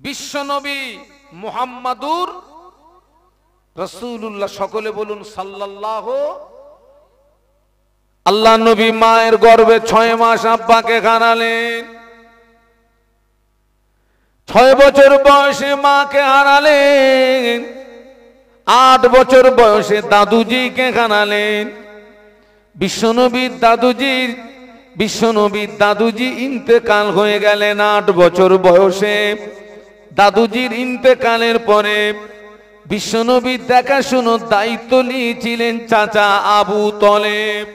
বিশ্বনবী মুহাম্মাদুর রাসূলুল্লাহ, সকলে বলুন সাল্লাল্লাহু। আল্লাহ নবী মায়ের গর্ভে 6 মাস আব্বাকে হারালেন, 6 বছর বয়সে মাকে হারালেন, 8 বছর বয়সে দাদুজিকে হারালেন। বিশ্বনবীর দাদুজি ইন্তেকাল হয়ে গেলেন 8 বছর বয়সে। দাদুজির ইন্তেকালের পরে বিশ্বনবীর দেখাশোনার দায়িত্ব নিয়েছিলেন চাচা আবু তলেব।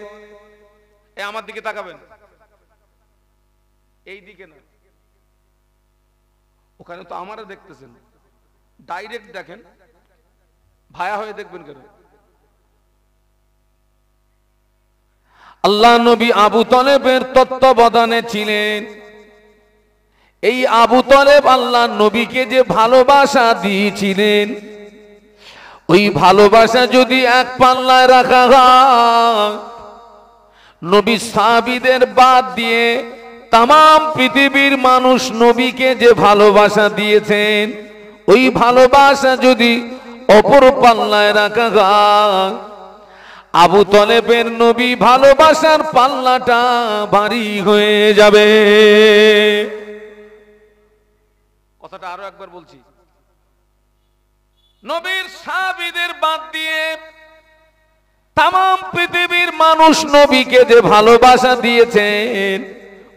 আমার দিকে তাকাবেন, এই দিকে না, ওখানে তো আমারে দেখতেছেন, ডাইরেক্ট দেখেন, ভায়া হয়ে দেখবেন কেন? আল্লাহ নবী আবু তলেবের তত্ত্বাবধানে ছিলেন। এই আবু তলেব আল্লাহ নবীকে যে ভালোবাসা দিয়েছিলেন, ওই ভালোবাসা যদি এক পাল্লায় রাখা হয়, নবী সাহাবীদের বাদ দিয়ে তাম পৃথিবীর মানুষ নবীকে যে ভালোবাসা দিয়েছেন, ওই ভালোবাসা যদি অপর পাল্লায় রাখা হয়, আবু তলেবের নবী ভালোবাসার পাল্লাটা ভারী হয়ে যাবে। কথাটা আরো একবার বলছি, নবীর সাহাবীদের বাদ দিয়ে তাম পৃথিবীর মানুষ নবীকে যে ভালোবাসা দিয়েছেন,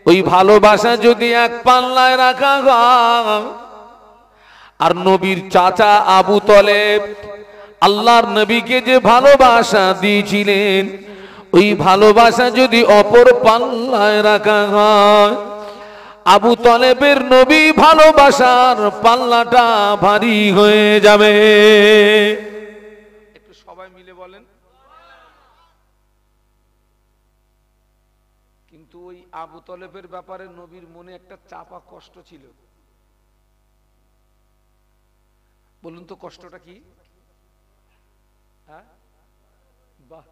ওই ভালোবাসা যদি এক পাল্লায় রাখা হয়, আর নবীর চাচা আবু তলেব আল্লাহর নবীকে যে ভালোবাসা দিয়েছিলেন, ওই ভালোবাসা যদি অপর পাল্লায় রাখা হয়, আবু তলেবের নবী ভালোবাসার পাল্লাটা ভারী হয়ে যাবে। একটু সবাই মিলে বলেন। কিন্তু ওই আবু তলেবের ব্যাপারে নবীর মনে একটা চাপা কষ্ট ছিল। বলুন তো কষ্টটা কি? বাহ,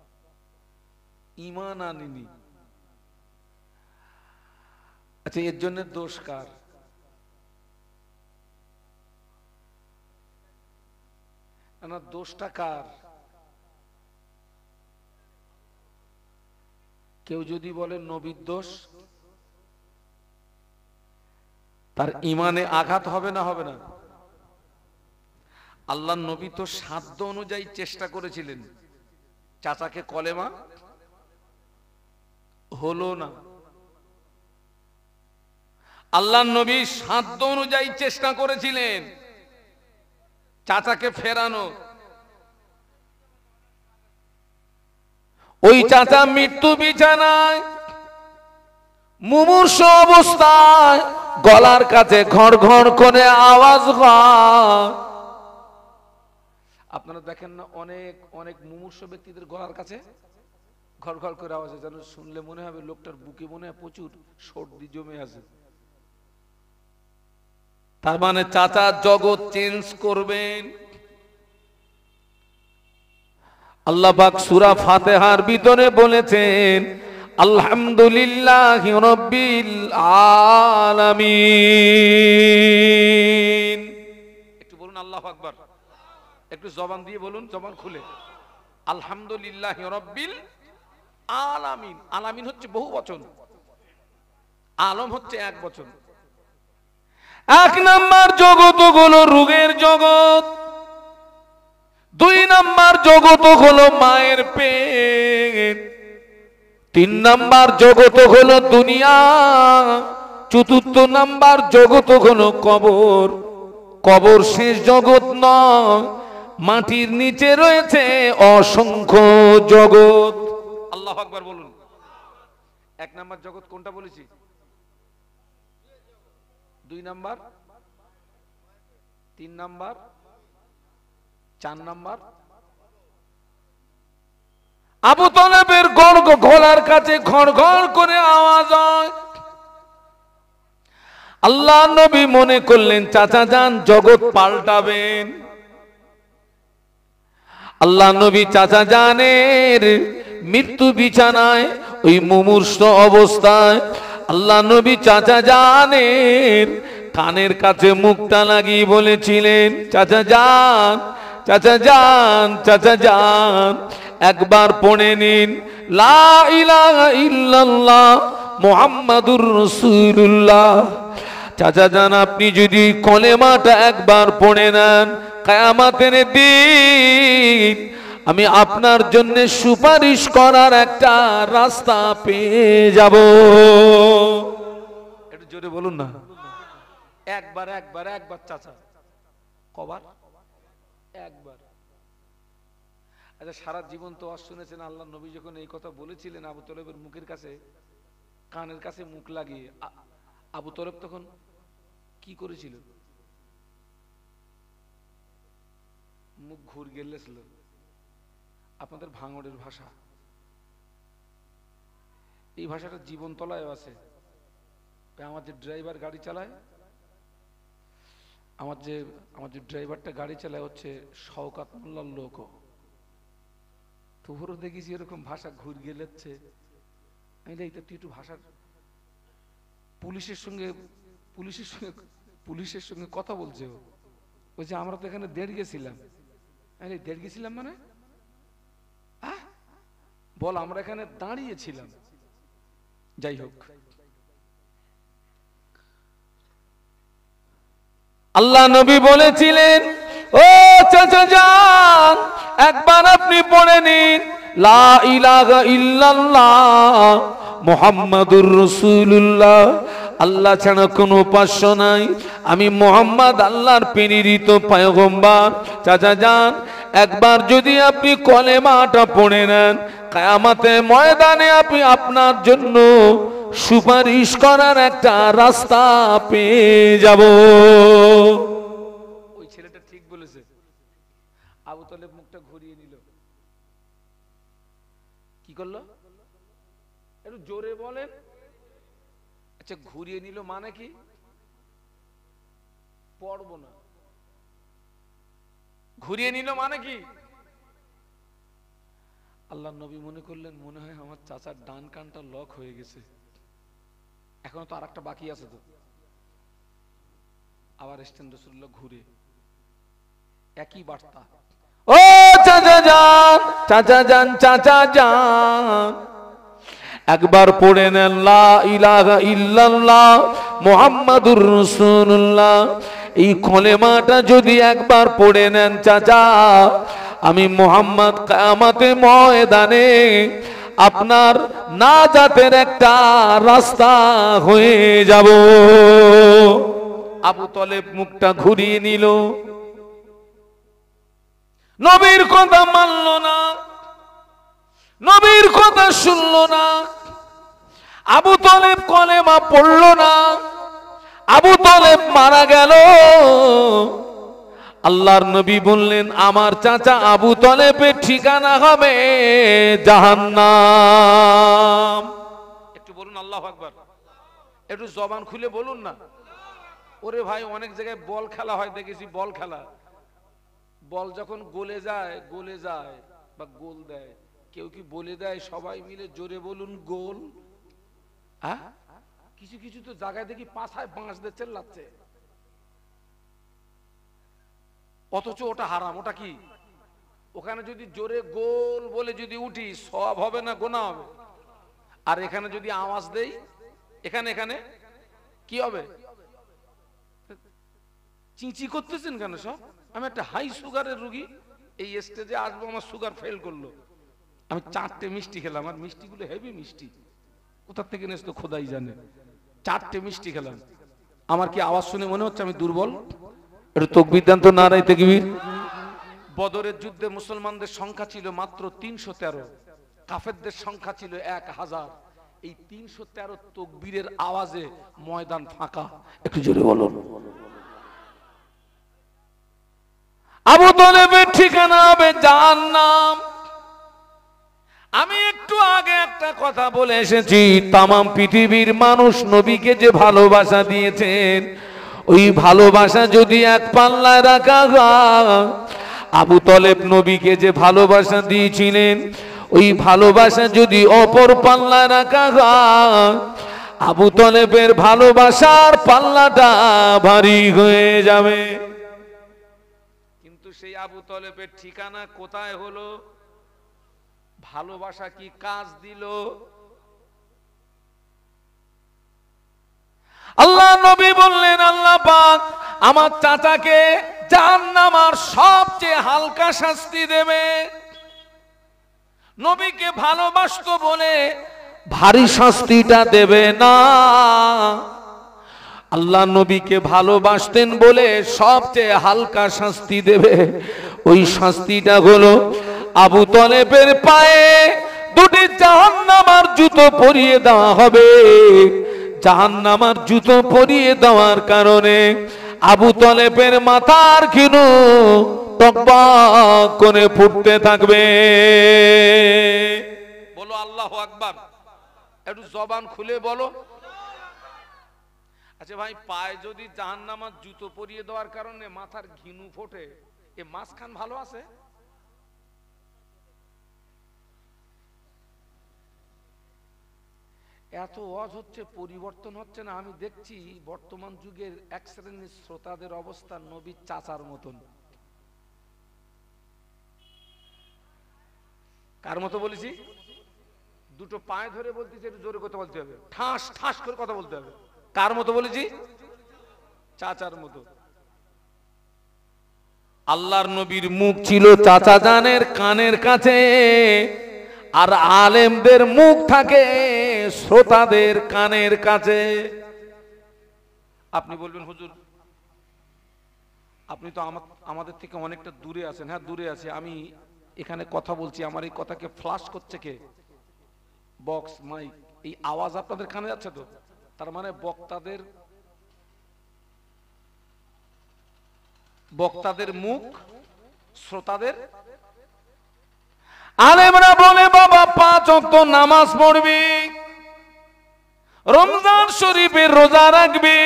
ঈমান আনেনি। আচ্ছা, এর জন্য দোষ কার? না, দোষটা কার? কেউ যদি বলে নবীর দোষ, তার ঈমানে আঘাত হবে না? হবে না? আল্লাহ নবী তো সাধ্য অনুযায়ী চেষ্টা করেছিলেন, চাচাকে কলেমা হলো না। আল্লাহ নবী সাধ্য অনুযায়ী চেষ্টা করেছিলেন চাচাকে ফেরানো। ওই চাচা মৃত্যু বিছানায় মুমূর্ষু অবস্থায়, গলার কাছে ঘড় ঘড় করে আওয়াজ হয়। আপনারা দেখেন না, অনেক অনেক মুমূর্ষু ব্যক্তিদের গলার কাছে ঘড় ঘড় করে আওয়াজ হয়, যেন শুনলে মনে হবে লোকটার বুকে মনে হয় প্রচুর সর্দি জমে আছে। তার মানে চাচা জগৎ চেঞ্জ করবেন। আল্লাহ পাক সূরা ফাতিহার ভিতরে বলেছেন, আলহামদুলিল্লাহি রাব্বিল আলামিন। একটু বলুন আল্লাহু আকবার, একটু জবান দিয়ে বলুন, জবান খুলে, আলহামদুলিল্লাহি রাব্বিল আলামিন। আলামিন হচ্ছে বহু বচন, আলম হচ্ছে এক বচন। 1 নাম্বার জগৎ হলো রোগের জগৎ, 2 নাম্বার জগৎ হলো মায়ের পেট, 3 নাম্বার জগৎ হলো দুনিয়া, 4র্থ নাম্বার জগৎ হলো কবর। কবর শেষ জগৎ নয়, মাটির নিচে রয়েছে অসংখ্য জগৎ। আল্লাহু আকবার বলুন। 1 নাম্বার জগৎ কোনটা বলেছি? 2 নাম্বার, 3 নাম্বার, 4 নাম্বার। আবু তলেবের গলার কাছে ঘড় ঘড় করে আওয়াজ হয়। আল্লাহ নবী মনে করলেন চাচা যান জগৎ পাল্টাবেন। আল্লাহ নবী চাচা জানের মৃত্যু বিছানায়, ওই মুমূর্ষু অবস্থায় আল্লাহ নবী চাচা জানের কানের কাছে মুখটা লাগিয়ে বলেছিলেন, চাচা যান, চাচা যান, চাচা যান, একবার পড়ে নিন লা ইলাহা ইল্লাল্লাহ মুহাম্মাদুর রাসূলুল্লাহ। চাচা যান, আপনি যদি কলেমাটা একবার পড়ে নেন, কিয়ামতের দিন আমি আপনার জন্য সুপারিশ করার একটা রাস্তা পেয়ে যাব। একটু জোরে বলুন না। একবার একবার একবার চাচা, কবার? একবার। আচ্ছা, সারা জীবন তো আর শুনেছেন আল্লাহ নবী যখন এই কথা বলেছিলেন আবু তলেবের মুখের কাছে, কানের কাছে মুখ লাগিয়ে, আবু তলেব তখন কি করেছিল? মুখ ঘুর গেলেছিল। আপনাদের ভাঙড়ের ভাষা, এই ভাষাটা জীবন তলায় আছে। আমার যে ড্রাইভার গাড়ি চালায়, আমার যে ড্রাইভারটা গাড়ি চালায় হচ্ছে শওকাত মোল্লার লোক, তোরও দেখেছি এরকম ভাষা ঘুর গেলেছে। আমি দেখি তুই একটু ভাষার, পুলিশের সঙ্গে কথা বলছে। ওই যে আমরা তো এখানে দেড় গেছিলাম। দেড় গেছিলাম মানে বল, আমরা এখানে দাঁড়িয়েছিলাম। যাই হোক, আল্লাহ নবী বলেছিলেন, ও চাচা যান, একবার আপনি পড়ে নিন লা ইলাহা ইল্লাল্লাহ মুহাম্মাদুর রাসূলুল্লাহ। আল্লাহ ছাড়া কোনো উপাস্য নাই, আমি মুহাম্মদ আল্লাহর প্রেরিত পয়গম্বর। চাচা যান, একবার যদি আপনি কলেমাটা পড়ে নেন, কিয়ামতের ময়দানে আপনি আপনার জন্য সুপারিশ করার একটা রাস্তা পেয়ে যাব। ওই ছেলেটা ঠিক বলেছে। আবু তলেব মুখটা ঘুরিয়ে নিল। কি করলো? একটু জোরে বলেন। আচ্ছা, ঘুরিয়ে নিল মানে কি? পড়বো না। ঘুরিয়ে নিল মানে কি? আল্লাহ নবী মনে করলেন, মনে হয় আমার চাচার ডান কানটা লক হয়ে গেছে, এখনো তো আরেকটা বাকি আছে। তো আবার এসছেন রাসূলুল্লাহ ঘুরে, একই বার্তা। ও চাচা যান, চাচা যান, চাচা যান, একবার পড়ে নেন লা ইলাহা ইল্লাল্লাহ মুহাম্মাদুর রাসূলুল্লাহ। এই কলেমাটা যদি একবার পড়ে নেন চাচা, আমি মুহাম্মদ কিয়ামতের ময়দানে আপনার নাজাতের একটা রাস্তা হয়ে যাব। আবু তলেব মুখটা ঘুরিয়ে নিল, নবীর কথা মানল না, নবীর কথা শুনল না। আবু তলেব কলেমা পড়ল না, আবু তলেব মারা গেল। আল্লাহর নবী বললেন, আমার চাচা আবু তলেবের ঠিকানা হবে জাহান্নাম। একটু বলুন আল্লাহু আকবার। একটু জবান খুলে বলুন না। ওরে ভাই, অনেক জায়গায় বল খেলা হয় দেখেছি, বল খেলা, বল যখন গলে যায় বা গোল দেয়, কেউ কি বলে দেয় সবাই মিলে জোরে বলুন গোল? কিছু কিছু তো জায়গায় দেখি পাছায় বাঁশ দিয়ে চেল্লাচ্ছে, অথচ ওটা হারাম। ওটা কি? ওখানে যদি জোরে গোল বলে যদি উঠি, সওয়াব হবে না গুনাহ হবে? আর এখানে যদি আওয়াজ দেই, এখানে কি হবে? চিঁচি করতেছেন কেন সব? আমি একটা হাই সুগারের রোগী, এই স্টেজে আসবো, আমার সুগার ফেল করলো, আমি 4টে মিষ্টি খেলাম, আর মিষ্টিগুলো হেভি মিষ্টি, কোথার থেকে নেস তো খোদাই জানে। 4টে মিষ্টি খেলাম, আমার কি আওয়াজ শুনে মনে হচ্ছে আমি দুর্বল? একটু তাকবীর দেন তো, নারায়ে তাকবীর। বদরের যুদ্ধে মুসলমানদের সংখ্যা ছিল মাত্র 313, কাফেরদের সংখ্যা ছিল 1000। এই 313 তাকবীরের আওয়াজে ময়দান ফাঁকা। একটু জোরে বলুন। আবু তলেবের ঠিকানা হবে জাহান্নাম। আমি একটু আগে একটা কথা বলে এসেছি, তামাম পৃথিবীর মানুষ নবীকে যে ভালোবাসা দিয়েছেন, ওই ভালোবাসা যদি এক পাল্লায় রাখা হয়, আবু তলেব নবীকে যে ভালোবাসা দিয়েছিলেন, ওই ভালোবাসা যদি অপর পাল্লায় রাখা হয়, আবু তলেবের ভালোবাসার পাল্লাটা ভারী হয়ে যাবে। কিন্তু সেই আবু তলেবের ঠিকানা কোথায় হলো? ভালোবাসা কি কাজ দিল? আল্লাহ নবী বললেন, আল্লাহ পাক আমার চাচাকে জাহান্নামের সবচেয়ে হালকা শাস্তি দেবে। নবীকে ভালোবাসতো বলে ভারী শাস্তিটা দেবে না। আল্লাহ নবীকে ভালোবাসতেন বলে সবচেয়ে হালকা শাস্তি দেবে। ওই শাস্তিটা হলো আবু তলেবের পায়ে দুটি জাহান্নামের জুতো পরিয়ে দেওয়া হবে। জাহান্নামের জুতো পরিয়ে দেওয়ার কারণে আবু তলেবের মাথার ঘিনু টকবক করে ফুটতে থাকবে। বলো আল্লাহু আকবার। একটু জবান খুলে বলো। আচ্ছা ভাই, পায়ে যদি জাহান্নামের জুতো পরিয়ে দেওয়ার কারণে মাথার ঘিনু ফোটে, এ মাঝখান ভালো আছে? এত ওয়াজ হচ্ছে, পরিবর্তন হচ্ছে না। আমি দেখছি বর্তমান যুগের এক শ্রেণীর শ্রোতাদের অবস্থা নবীর চাচার মতন। কার মতো বলেছি? দুটো পায়ে ধরে বলতেছি, একটু জোরে কথা বলতে হবে, ঠাস ঠাস করে কথা বলতে হবে। কার মতো বলেছি? চাচার মতো। আল্লাহর নবীর মুখ ছিল চাচা জানের কানের কাছে, আর আলেমদের মুখ থাকে শ্রোতাদের কানের কাছে। আপনি বলবেন হুজুর আপনি তো আমাদের থেকে অনেকটা দূরে আছেন। হ্যাঁ, দূরে আছে। আমি এখানে কথা বলছি, আমার এই কথাকে ফ্লাশ করছে কে? Box, mic. এই আওয়াজ আপনাদের কানে যাচ্ছে তো? তার মানে বক্তাদের মুখ শ্রোতাদের। আলেমরা বলে বাবা 5 ওয়াক্ত নামাজ পড়বি, রমজান শরীফের রোজা রাখবি,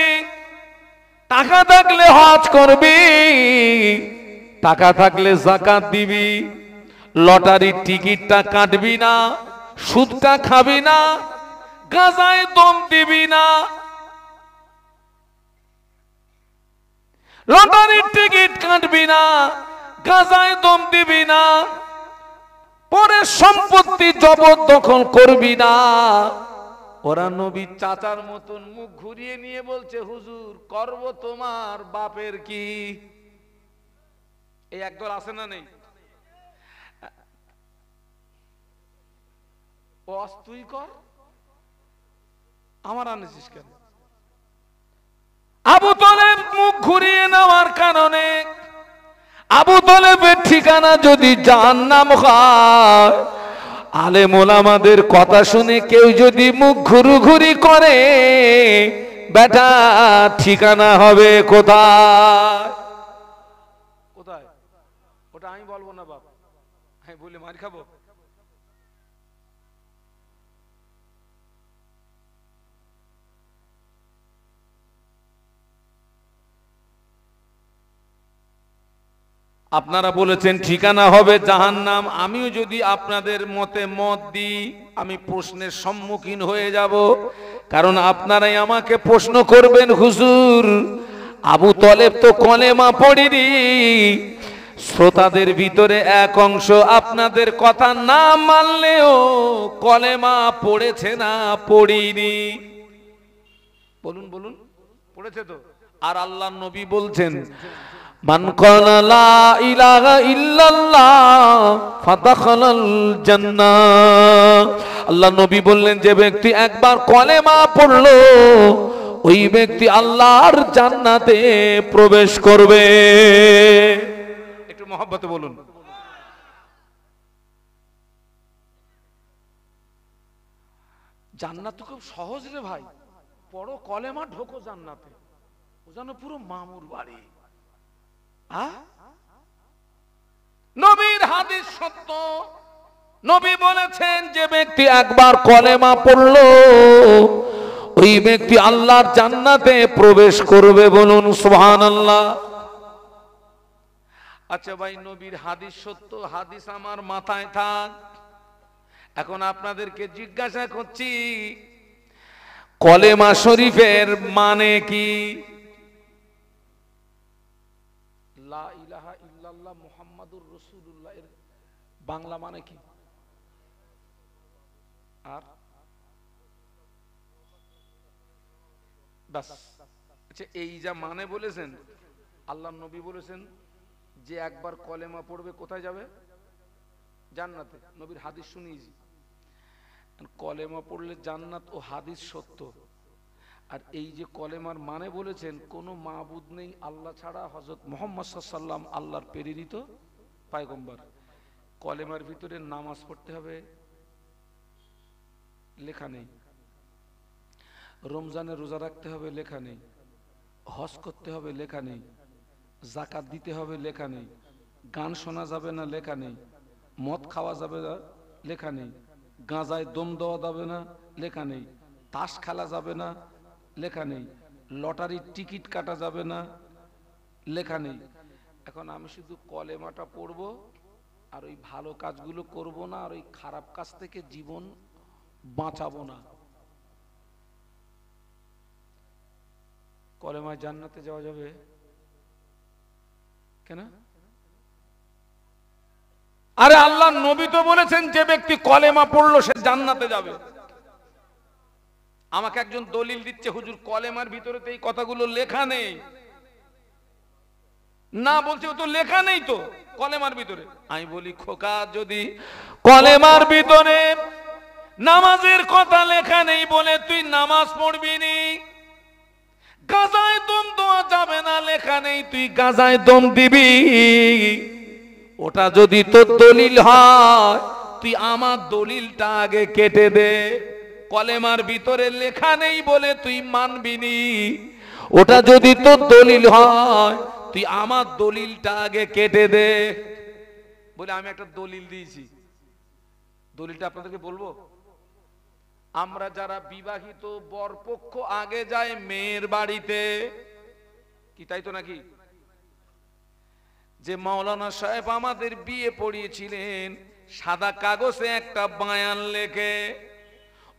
টাকা থাকলে হজ করবি, টাকা থাকলে যাকাত দিবি, লটারির টিকিটটা কাটবি না, সুদটা খাবি না, গাঁজায় দম দিবি না। লটারির টিকিট কাটবি না, গাঁজায় দম দিবি না, পরে সম্পত্তি জবরদখল করবি না। ওরা নবীর চাচার মতন মুখ ঘুরিয়ে নিয়ে বলছে, হুজুর করব তোমার বাপের কি? এই একদল আছে না নেই? তুই কর, আমার আনেছিস কেন? আবু তলেব মুখ ঘুরিয়ে নেওয়ার কারণে আবু তলেবের ঠিকানা যদি জাহান্নাম হয়, আলেম ওলামাদের কথা শুনে কেউ যদি মুখ ঘুরুঘুরি করে, বেটা ঠিকানা হবে কোথায়? কোথায়? ওটা আমি বলবো না বাপ, আমি বলে মার খাবো। আপনারা বলেছেন ঠিকানা হবে জাহান্নাম। আমিও যদি আপনাদের মতে মত দিই, আমি প্রশ্নের সম্মুখীন হয়ে যাব। কারণ আপনারাই আমাকে প্রশ্ন করবেন, হুজুর আবু তলেব তো কলেমা পড়েনি। শ্রোতাদের ভিতরে এক অংশ আপনাদের কথা না মানলেও কলেমা পড়েছে না পড়িনি? বলুন বলুন, পড়েছে তো? আর আল্লাহর নবী বলছেন, মান ক্বালা লা ইলাহা ইল্লাল্লাহ ফাদাখালাল জান্নাহ। আল্লাহ নবী বললেন, যে ব্যক্তি একবার কলেমা পড়লো, ওই ব্যক্তি আল্লাহর জান্নাতে প্রবেশ করবে। একটু মহব্বতে বলুন। জান্নাত তো খুব সহজ রে ভাই। পড়ো কলেমা, ঢোকো জান্নাতে। ও যেন পুরো মামুর বাড়ি। নবীর হাদিস সত্য। নবী বলেছেন, যে ব্যক্তি একবার কলেমা পড়লো, ওই ব্যক্তি আল্লাহর জান্নাতে প্রবেশ করবে। বলুন সুবহানাল্লাহ। আচ্ছা ভাই, নবীর হাদিস সত্য, হাদিস আমার মাথায় থাক। এখন আপনাদেরকে জিজ্ঞাসা করছি, কলেমা শরীফের মানে কি? লা ইলাহা ইল্লাল্লাহ মুহাম্মাদুর রাসূলুল্লাহ এর বাংলা মানে কি? আর বাস। আচ্ছা, এই যা মানে বলেছেন, আল্লাহ নবী বলেছেন যে একবার কলেমা পড়বে কোথায় যাবে? জান্নাতে। নবীর হাদিস শুনিয়েছি। কলেমা পড়লে জান্নাত ও হাদিস সত্য। আর এই যে কলেমার মানে বলেছেন, কোনো মাবুদ নেই আল্লাহ ছাড়া, হযরত মুহাম্মদ সাল্লাল্লাহু আলাইহি ওয়াসাল্লাম আল্লাহর প্রেরিত পয়গম্বর। কলেমার ভিতরে নামাজ পড়তে হবে, লেখা নেই। রমজানে রোজা রাখতে হবে, লেখা নেই। হজ করতে হবে, লেখা নেই। যাকাত দিতে হবে, লেখা নেই। গান শোনা যাবে না, লেখা নেই। মদ খাওয়া যাবে না, লেখা নেই। গাঁজায় দম দেওয়া যাবে না, লেখা নেই। তাস খেলা যাবে না, লেখা নেই। লটারির টিকিট কাটা যাবে না, লেখা নেই। এখন আমি শুধু কলেমাটা পড়বো আর ওই ভালো কাজগুলো করব না, আর ওই খারাপ কাজ থেকে জীবন বাঁচাবো না। কলেমায় জান্নাতে যাওয়া যাবে কেন? আরে আল্লাহ নবী তো বলেছেন যে ব্যক্তি কলেমা পড়লো সে জান্নাতে যাবে। আমাকে একজন দলিল দিচ্ছে, হুজুর কলেমার ভিতরে তো এই কথাগুলো লেখা নেই। না, বলছে ও তো লেখা নেই তো কলেমার ভিতরে। আমি বলি, খোকা, যদি কলেমার ভিতরে নামাজের কথা লেখা নেই বলে তুই নামাজ পড়বি নি, গাজায় দম দেওয়া যাবে না লেখা নেই, তুই গাজায় দম দিবি, ওটা যদি তোর দলিল হয় তুই আমার দলিলটা আগে কেটে দে। কলেমার ভিতরে লেখা নেই বলে তুই মানবি নি, ওটা যদি তোর দলিল হয় তুই আমার দলিলটা আগে কেটে দে। বলে আমি একটা দলিল দিয়েছি, দলিলটা আপনাদেরকে বলবো। আমরা যারা বিবাহিত, বরপক্ষ আগে যায় মেয়ের বাড়িতে, কি তাই তো নাকি? যে মাওলানা সাহেব আমাদের বিয়ে পড়িয়েছিলেন, সাদা কাগজে একটা বায়ান লেখে,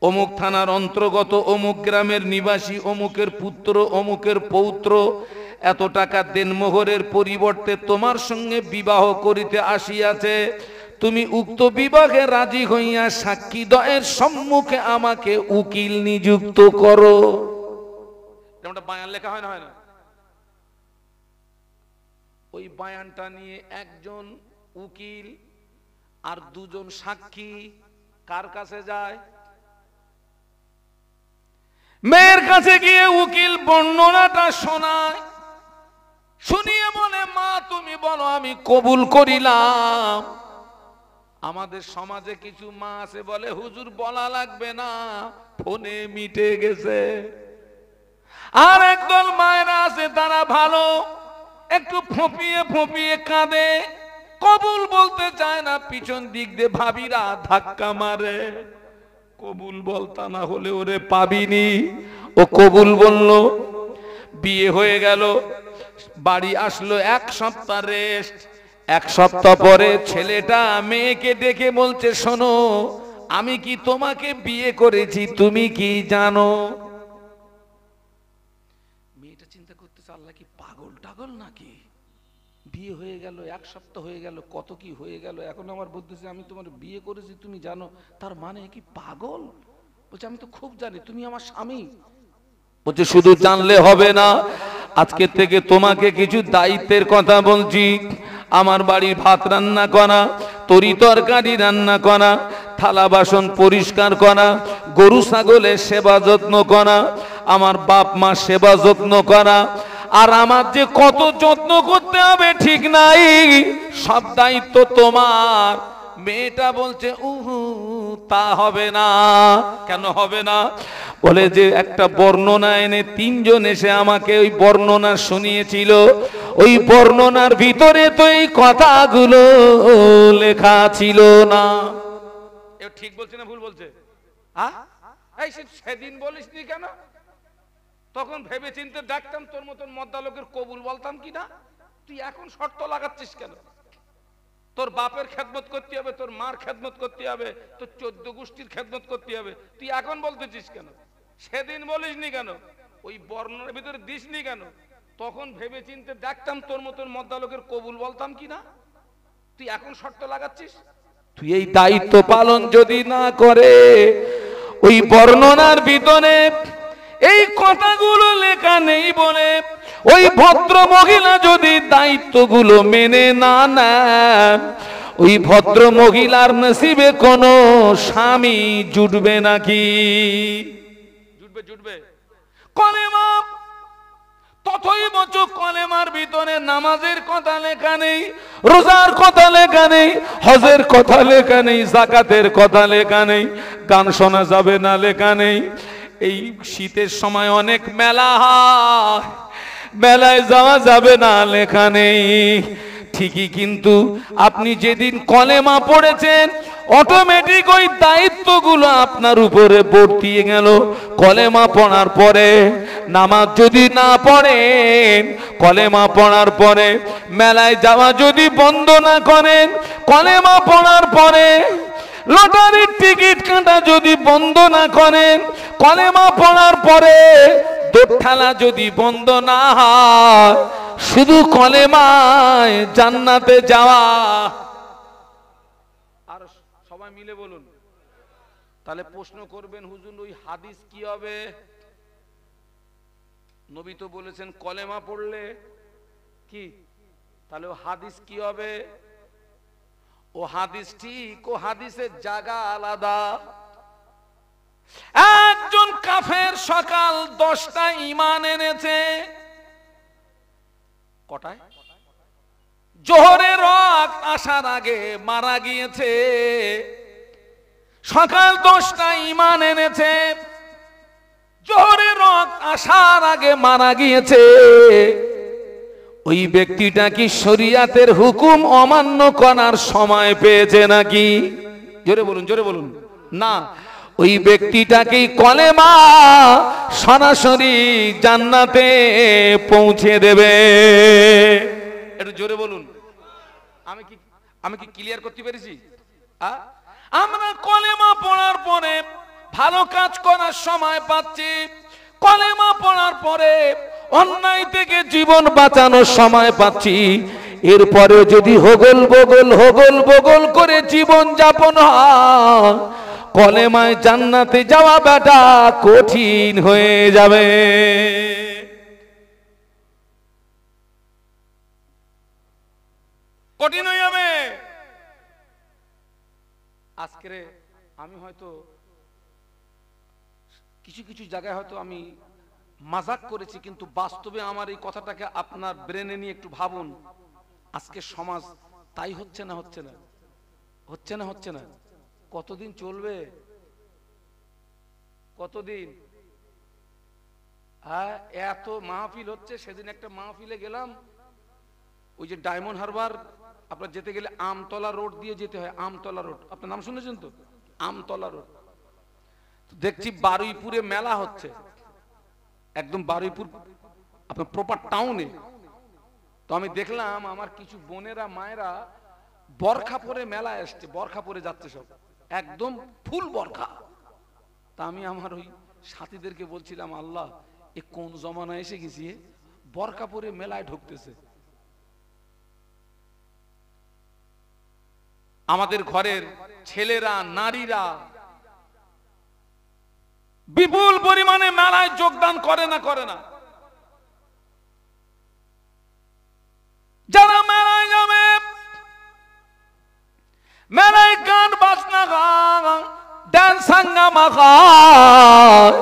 অমুক থানার অন্তর্গত অমুক গ্রামের নিবাসী অমুকের পুত্র অমুকের পৌত্র এত টাকা দেনমোহরের পরিবর্তে তোমার সঙ্গে বিবাহ করিতে আসিয়াছে, তুমি উক্ত বিবাহে রাজি হইয়া সাক্ষীদ্বয়ের সম্মুখে আমাকে উকিল নিযুক্ত করো। যেমনটা বায়ান লেখা হয় না, হয় না? ওই বায়ানটা নিয়ে একজন উকিল আর দুজন সাক্ষী কার কাছে যায়? মেয়ের কাছে গিয়ে উকিল বর্ণনাটা শোনায়, শুনিয়ে বলে, মা তুমি বলো আমি কবুল করিলাম। আমাদের সমাজে কিছু মা আছে বলে, হুজুর বলা লাগবে না, ফোনে মিটে গেছে। আর একদল মায়েরা আছে তারা ভালো, একটু ফোঁপিয়ে ফোঁপিয়ে কাঁদে, কবুল বলতে চায় না, পিছন দিক দিয়ে ভাবিরা ধাক্কা মারে, কবুল বলতা না হলে ওরে পাবিনি। ও কবুল বলল, বিয়ে হয়ে গেল, বাড়ি আসলো, এক সপ্তাহ রেস্ট। এক সপ্তাহ পরে ছেলেটা মেয়েকে ডেকে বলছে, শোনো আমি কি তোমাকে বিয়ে করেছি তুমি কি জানো? মেয়েটা চিন্তা করতেছে, আল্লাহ কি পাগল টাগল নাকি? বিয়ে হয়ে গেল, এক সপ্তাহ হয়ে গেল, কত কি হয়ে গেল, এখন আমার বলতেছে আমি তোমার বিয়ে করেছি তুমি জানো, তার মানে কি পাগল? বলছে আমি তো খুব জানি, তুমি আমার স্বামী। বলছে শুধু জানলে হবে না, আজকে থেকে তোমাকে কিছু দায়িত্বের কথা বলছি। আমার বাড়ির ভাত রান্না করা, তরি তরকারি রান্না করা, থালা বাসন পরিষ্কার করা, গরু ছাগলের সেবা যত্ন করা, আমার বাপ মা সেবা যত্ন করা, আর আমার যে কত যত্ন করতে হবে ঠিক নাই, সব দায়িত্ব তোমার। মেয়েটা বলছে উহু, তা হবে না। কেন হবে না? বলে যে একটা বর্ণনা এনে তিনজন এসে আমাকে ওই বর্ণনা শুনিয়েছিল, ওই বর্ণনার ভিতরে তো এই কথাগুলো লেখা ছিল না। এ ঠিক বলছে না ভুল বলছে? এই সেদিন বলিসনি কেন? তখন ভেবে চিন্তে দেখতাম তোর মতন মদ্দা লোকের কবুল বলতাম কিনা। তুই এখন শর্ত লাগাচ্ছিস কেন? তোর বাপের খেদমত করতে হবে, তোর মার খেদমত করতে হবে, তোর 14 গোষ্ঠীর খেদমত করতে হবে, তুই এখন বলতেছিস কেন? সেদিন বলিসনি কেন? ওই বর্ণনার ভিতরে দিসনি কেন? তখন ভেবে চিনতে দেখতাম তোর মতন মদ্দা লোকের কবুল বলতাম কিনা। তুই এখন শর্ত লাগাচ্ছিস? তুই এই দায়িত্ব পালন যদি না করে, ওই বর্ণনার ভিতরে এই কথাগুলো লেখা নেই বলে ওই ভদ্র মহিলা যদি দায়িত্বগুলো মেনে না নেন, ওই ভদ্র মহিলার নসিবে কোনো স্বামী জুটবে নাকি? জুটবে। কলেমা ততই বছর কলেমার ভিতরে নামাজের কথা লেখা নেই, রোজার কথা লেখা নেই, হজের কথা লেখা নেই, যাকাতের কথা লেখা নেই, গান শোনা যাবে না লেখা নেই। এই শীতের সময় অনেক মেলা হয়, মেলায় যাওয়া যাবে না লেখা নেই। ঠিকই, কিন্তু আপনি যেদিন কলেমা পড়েছেন অটোমেটিক ওই দায়িত্বগুলো আপনার উপরে বর্তিয়ে গেল। কলেমা পড়ার পরে নামাজ যদি না পড়েন, কলেমা পড়ার পরে মেলায় যাওয়া যদি বন্ধ না করেন, কলেমা পড়ার পরে লটারির টিকিট কাটা যদি বন্ধ না করেন, কলেমা পড়ার পরে দোঠালা যদি বন্ধ না হয়, শুধু কলেমায় জান্নাতে যাওয়া। আর সবাই মিলে বলুন। তাহলে প্রশ্ন করবেন, হুজুর ওই হাদিস কি হবে? নবী তো বলেছেন কলেমা পড়লে কি, তাহলে ও হাদিস কি হবে? ও হাদিস ঠিক, ও হাদিসের জায়গা আলাদা। একজন কাফের সকাল 10টায় ঈমান এনেছে। কটায়? জোহরের ওয়াক্ত আসার আগে মারা গিয়েছে। সকাল 10টায় ঈমান এনেছে, জোহরের ওয়াক্ত আসার আগে মারা গিয়েছে। ওই ব্যক্তিটা কি শরিয়াতের হুকুম অমান্য করার সময় পেয়েছে নাকি? জোরে বলুন, জোরে বলুন। না, ওই ব্যক্তিটাকে কলেমা সরাসরি জান্নাতে পৌঁছে দেবে। একটু জোরে বলুন। আমি কি ক্লিয়ার করতে পেরেছি? আমরা কলেমা পড়ার পরে ভালো কাজ করার সময় পাচ্ছি, কলেমা পড়ার পরে অন্যায় থেকে জীবন বাঁচানোর সময় পাচ্ছি। এরপরে যদি হগল বগল করে জীবন যাপন হয়, কলেমায় জান্নাতে যাওয়া বেটা কঠিন হয়ে যাবে। কঠিন হয়ে যাবে। আজকে আমি হয়তো কিছু জায়গায় হয়তো আমি মাজাক করেছি, কিন্তু বাস্তবে আমার এই কথাটাকে আপনার ব্রেনে নিয়ে একটু ভাবুন। আজকে সমাজ তাই হচ্ছে না হচ্ছে না। কতদিন চলবে? কতদিন? হ্যাঁ, এত মাহফিল হচ্ছে। সেদিন একটা মাহফিলে গেলাম, ওই যে ডায়মন্ড হারবার আপনার যেতে গেলে আমতলা রোড দিয়ে যেতে হয়। আমতলা রোড, আপনার নাম শুনেছেন তো? আমতলা রোড। দেখছি বারুইপুরে মেলা হচ্ছে, একদম বারুইপুর আপনার প্রপার টাউনে। তো আমি দেখলাম আমার কিছু বোনেরা মায়েরা বরখা পরে মেলায় আসছে, বরখা পরে যাচ্ছে সব, একদম ফুল বরখা। তা আমি আমার ওই সাথীদেরকে বলছিলাম, আল্লাহ এ কোন জমানা এসে গেছি, বরখা পরে মেলায় ঢুকতেছে। আমাদের ঘরের ছেলেরা নারীরা বিপুল পরিমাণে মেলায় যোগদান করে না? যারা মেলায় যাবে, মেলায় গান বাজনা গান, ডান্স হাঙ্গামা গায়।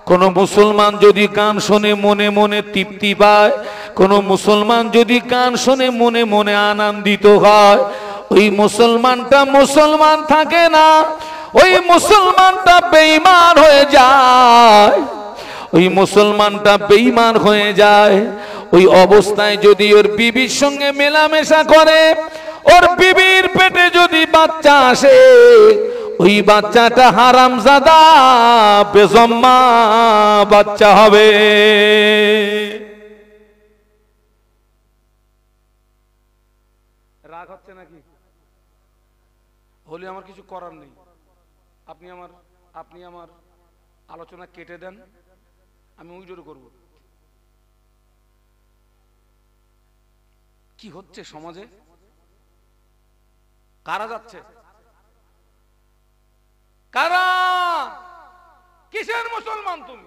কোন মুসলমান যদি গান শুনে মনে মনে তৃপ্তি পায়, কোন মুসলমান যদি গান শুনে মনে মনে আনন্দিত হয়, ওই মুসলমানটা মুসলমান থাকে না, ওই মুসলমানটা বেঈমান হয়ে যায়। ওই মুসলমানটা বেঈমান হয়ে যায়। ওই অবস্থায় যদি ওর বিবির সঙ্গে মেলামেশা করে, ওর বিবির পেটে যদি বাচ্চা আসে, ওই বাচ্চাটা হারামজাদা বেজম্মা বাচ্চা হবে। রাগ হচ্ছে নাকি? হলে আমার কিছু করার নেই। আপনি আমার আলোচনা কেটে দেন, আমি উইড্রো করব। কি হচ্ছে সমাজে? কারা যাচ্ছে? কারা? কিসের মুসলমান তুমি?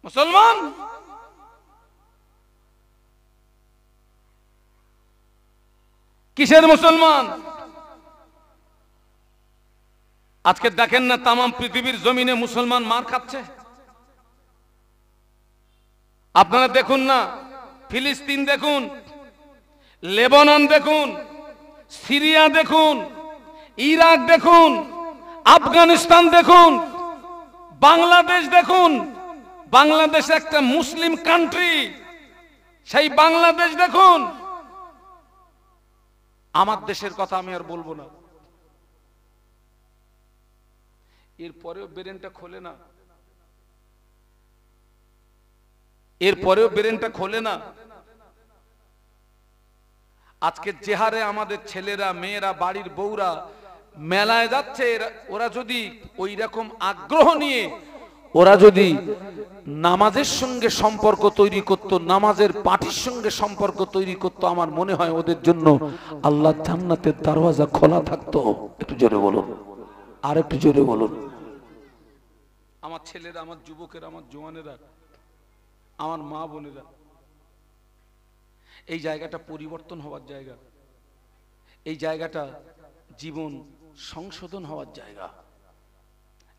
মুসলমান কিসের মুসলমান? আজকে দেখেন না তামাম পৃথিবীর জমিনে মুসলমান মার খাচ্ছে। আপনারা দেখুন না, ফিলিস্তিন দেখুন, লেবানন দেখুন, সিরিয়া দেখুন, ইরাক দেখুন, আফগানিস্তান দেখুন, বাংলাদেশ দেখুন। বাংলাদেশ একটা মুসলিম কান্ট্রি, সেই বাংলাদেশ দেখুন। আমার দেশের কথা আমি আর বলবো না। এরপরেও ব্রেনটা খোলে না, এরপরেও ব্রেনটা খোলে না। আজকে যে হারে আমাদের ছেলেরা, মেয়েরা, বাড়ির বউরা মেলায় যাচ্ছে, ওরা যদি ওই রকম আগ্রহ নিয়ে ওরা যদি নামাজের সঙ্গে সম্পর্ক তৈরি করত, নামাজের পাঠের সঙ্গে সম্পর্ক তৈরি করত, আমার মনে হয় ওদের জন্য আল্লাহ জান্নাতের দরওয়াজা খোলা থাকতো। একটু জোরে বলুন, আর একটু জোরে বলুন। আমার ছেলেরা, আমার যুবকেরা, আমার জওয়ানেরা, আমার মা বোনেরা, এই জায়গাটা পরিবর্তন হওয়ার জায়গা, এই জায়গাটা জীবন সংশোধন হওয়ার জায়গা।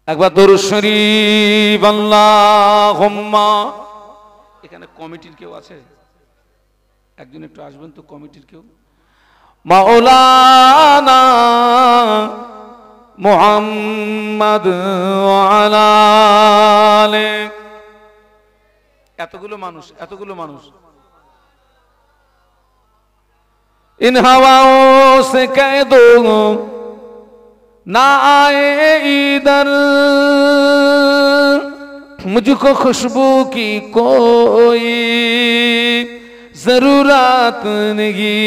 একবার দরুদ শরীফ আল্লাহুম্মা। এখানে কমিটির কেউ আছে? একজন একটু আসবেন তো, কমিটির কেউ। মাওলানা মুহাম্মদ ওয়া আলা আলি। এতগুলো মানুষ, এতগুলো মানুষ। इन हवाओं से कह दो ना आए इधर, मुझको खुशबू की कोई जरूरत नहीं,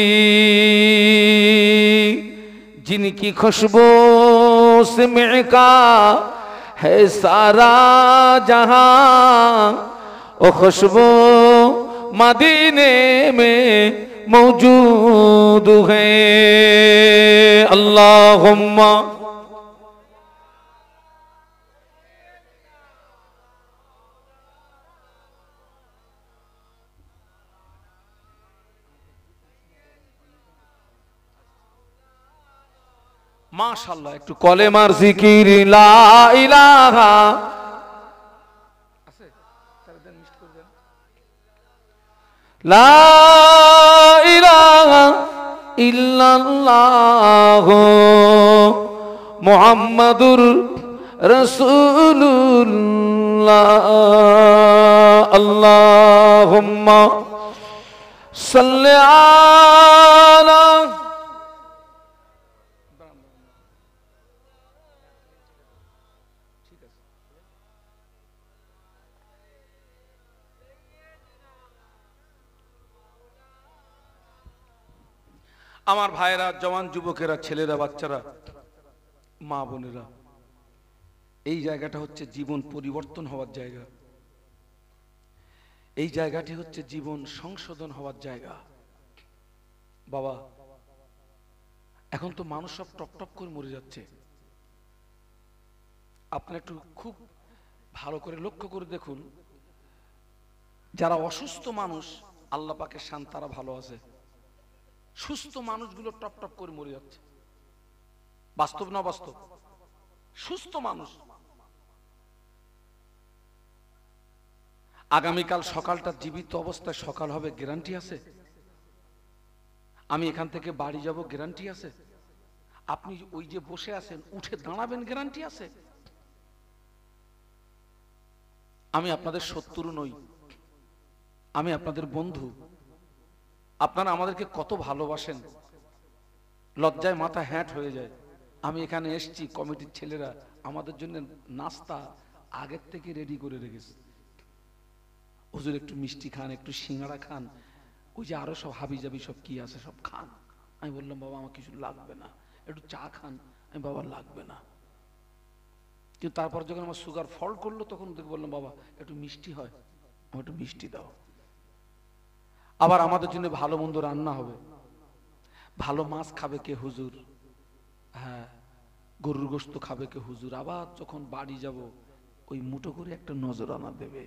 जिनकी खुशबू से महका है सारा जहां, ओ खुशबू मदीने में मौजूद है। अल्लाहुम्मा। माशाल्लाह, একটু কলেমার জিকির লা ইলাহা। আছে তার দেন মিষ্ট করে দেন। লা ইলাহা ইল্লাল্লাহ মুহাম্মাদুর রাসূলুল্লাহ। আল্লাহুম্মা সাল্লি আলা। আমার ভাইরা, জওয়ান যুবকেরা, ছেলেরা, বাচ্চারা, মা বোনেরা, এই জায়গাটা হচ্ছে জীবন পরিবর্তন হওয়ার জায়গা, এই জায়গাটি হচ্ছে জীবন সংশোধন হওয়ার জায়গা। বাবা, এখন তো মানুষ সব টপ টপ করে মরে যাচ্ছে। আপনারা একটু খুব ভালো করে লক্ষ্য করে দেখুন, যারা অসুস্থ মানুষ, আল্লাহ পাকের শান, তারা ভালো আছে। সুস্থ মানুষগুলো টপ টপ করে মরে যাচ্ছে। বাস্তব না বাস্তব? সুস্থ মানুষ। আগামীকাল সকালটা জীবিত অবস্থায় সকাল হবে, গ্যারান্টি আছে? আমি এখান থেকে বাড়ি যাব, গ্যারান্টি আছে? আপনি ওই যে বসে আছেন, উঠে দাঁড়াবেন, গ্যারান্টি আছে? আমি আপনাদের শত্রু নই, আমি আপনাদের বন্ধু। আপনারা আমাদেরকে কত ভালোবাসেন, লজ্জায় মাথা হ্যাট হয়ে যায়। আমি এখানে এসছি, কমিটির ছেলেরা আমাদের জন্য নাস্তা আগের থেকে রেডি করে রেখেছে। হুজুর একটু মিষ্টি খান, একটু সিঙ্গাড়া খান, ওই যে আরো সব হাবি জাবি সব কি আছে সব খান। আমি বললাম বাবা আমার কিছু লাগবে না, একটু চা খান। আমি বাবা লাগবে না। কিন্তু তারপর যখন আমার সুগার ফল্ট করলো তখন বললাম বাবা একটু মিষ্টি হয়, আমার একটু মিষ্টি দাও। আবার আমাদের জন্য ভালো মন্দ রান্না হবে, ভালো মাছ খাবে কে হুজুর, হ্যাঁ গরুর গোশত খাবে কে হুজুর। আবার যখন বাড়ি যাব ওই মুঠো করে একটা নজরানা দেবে।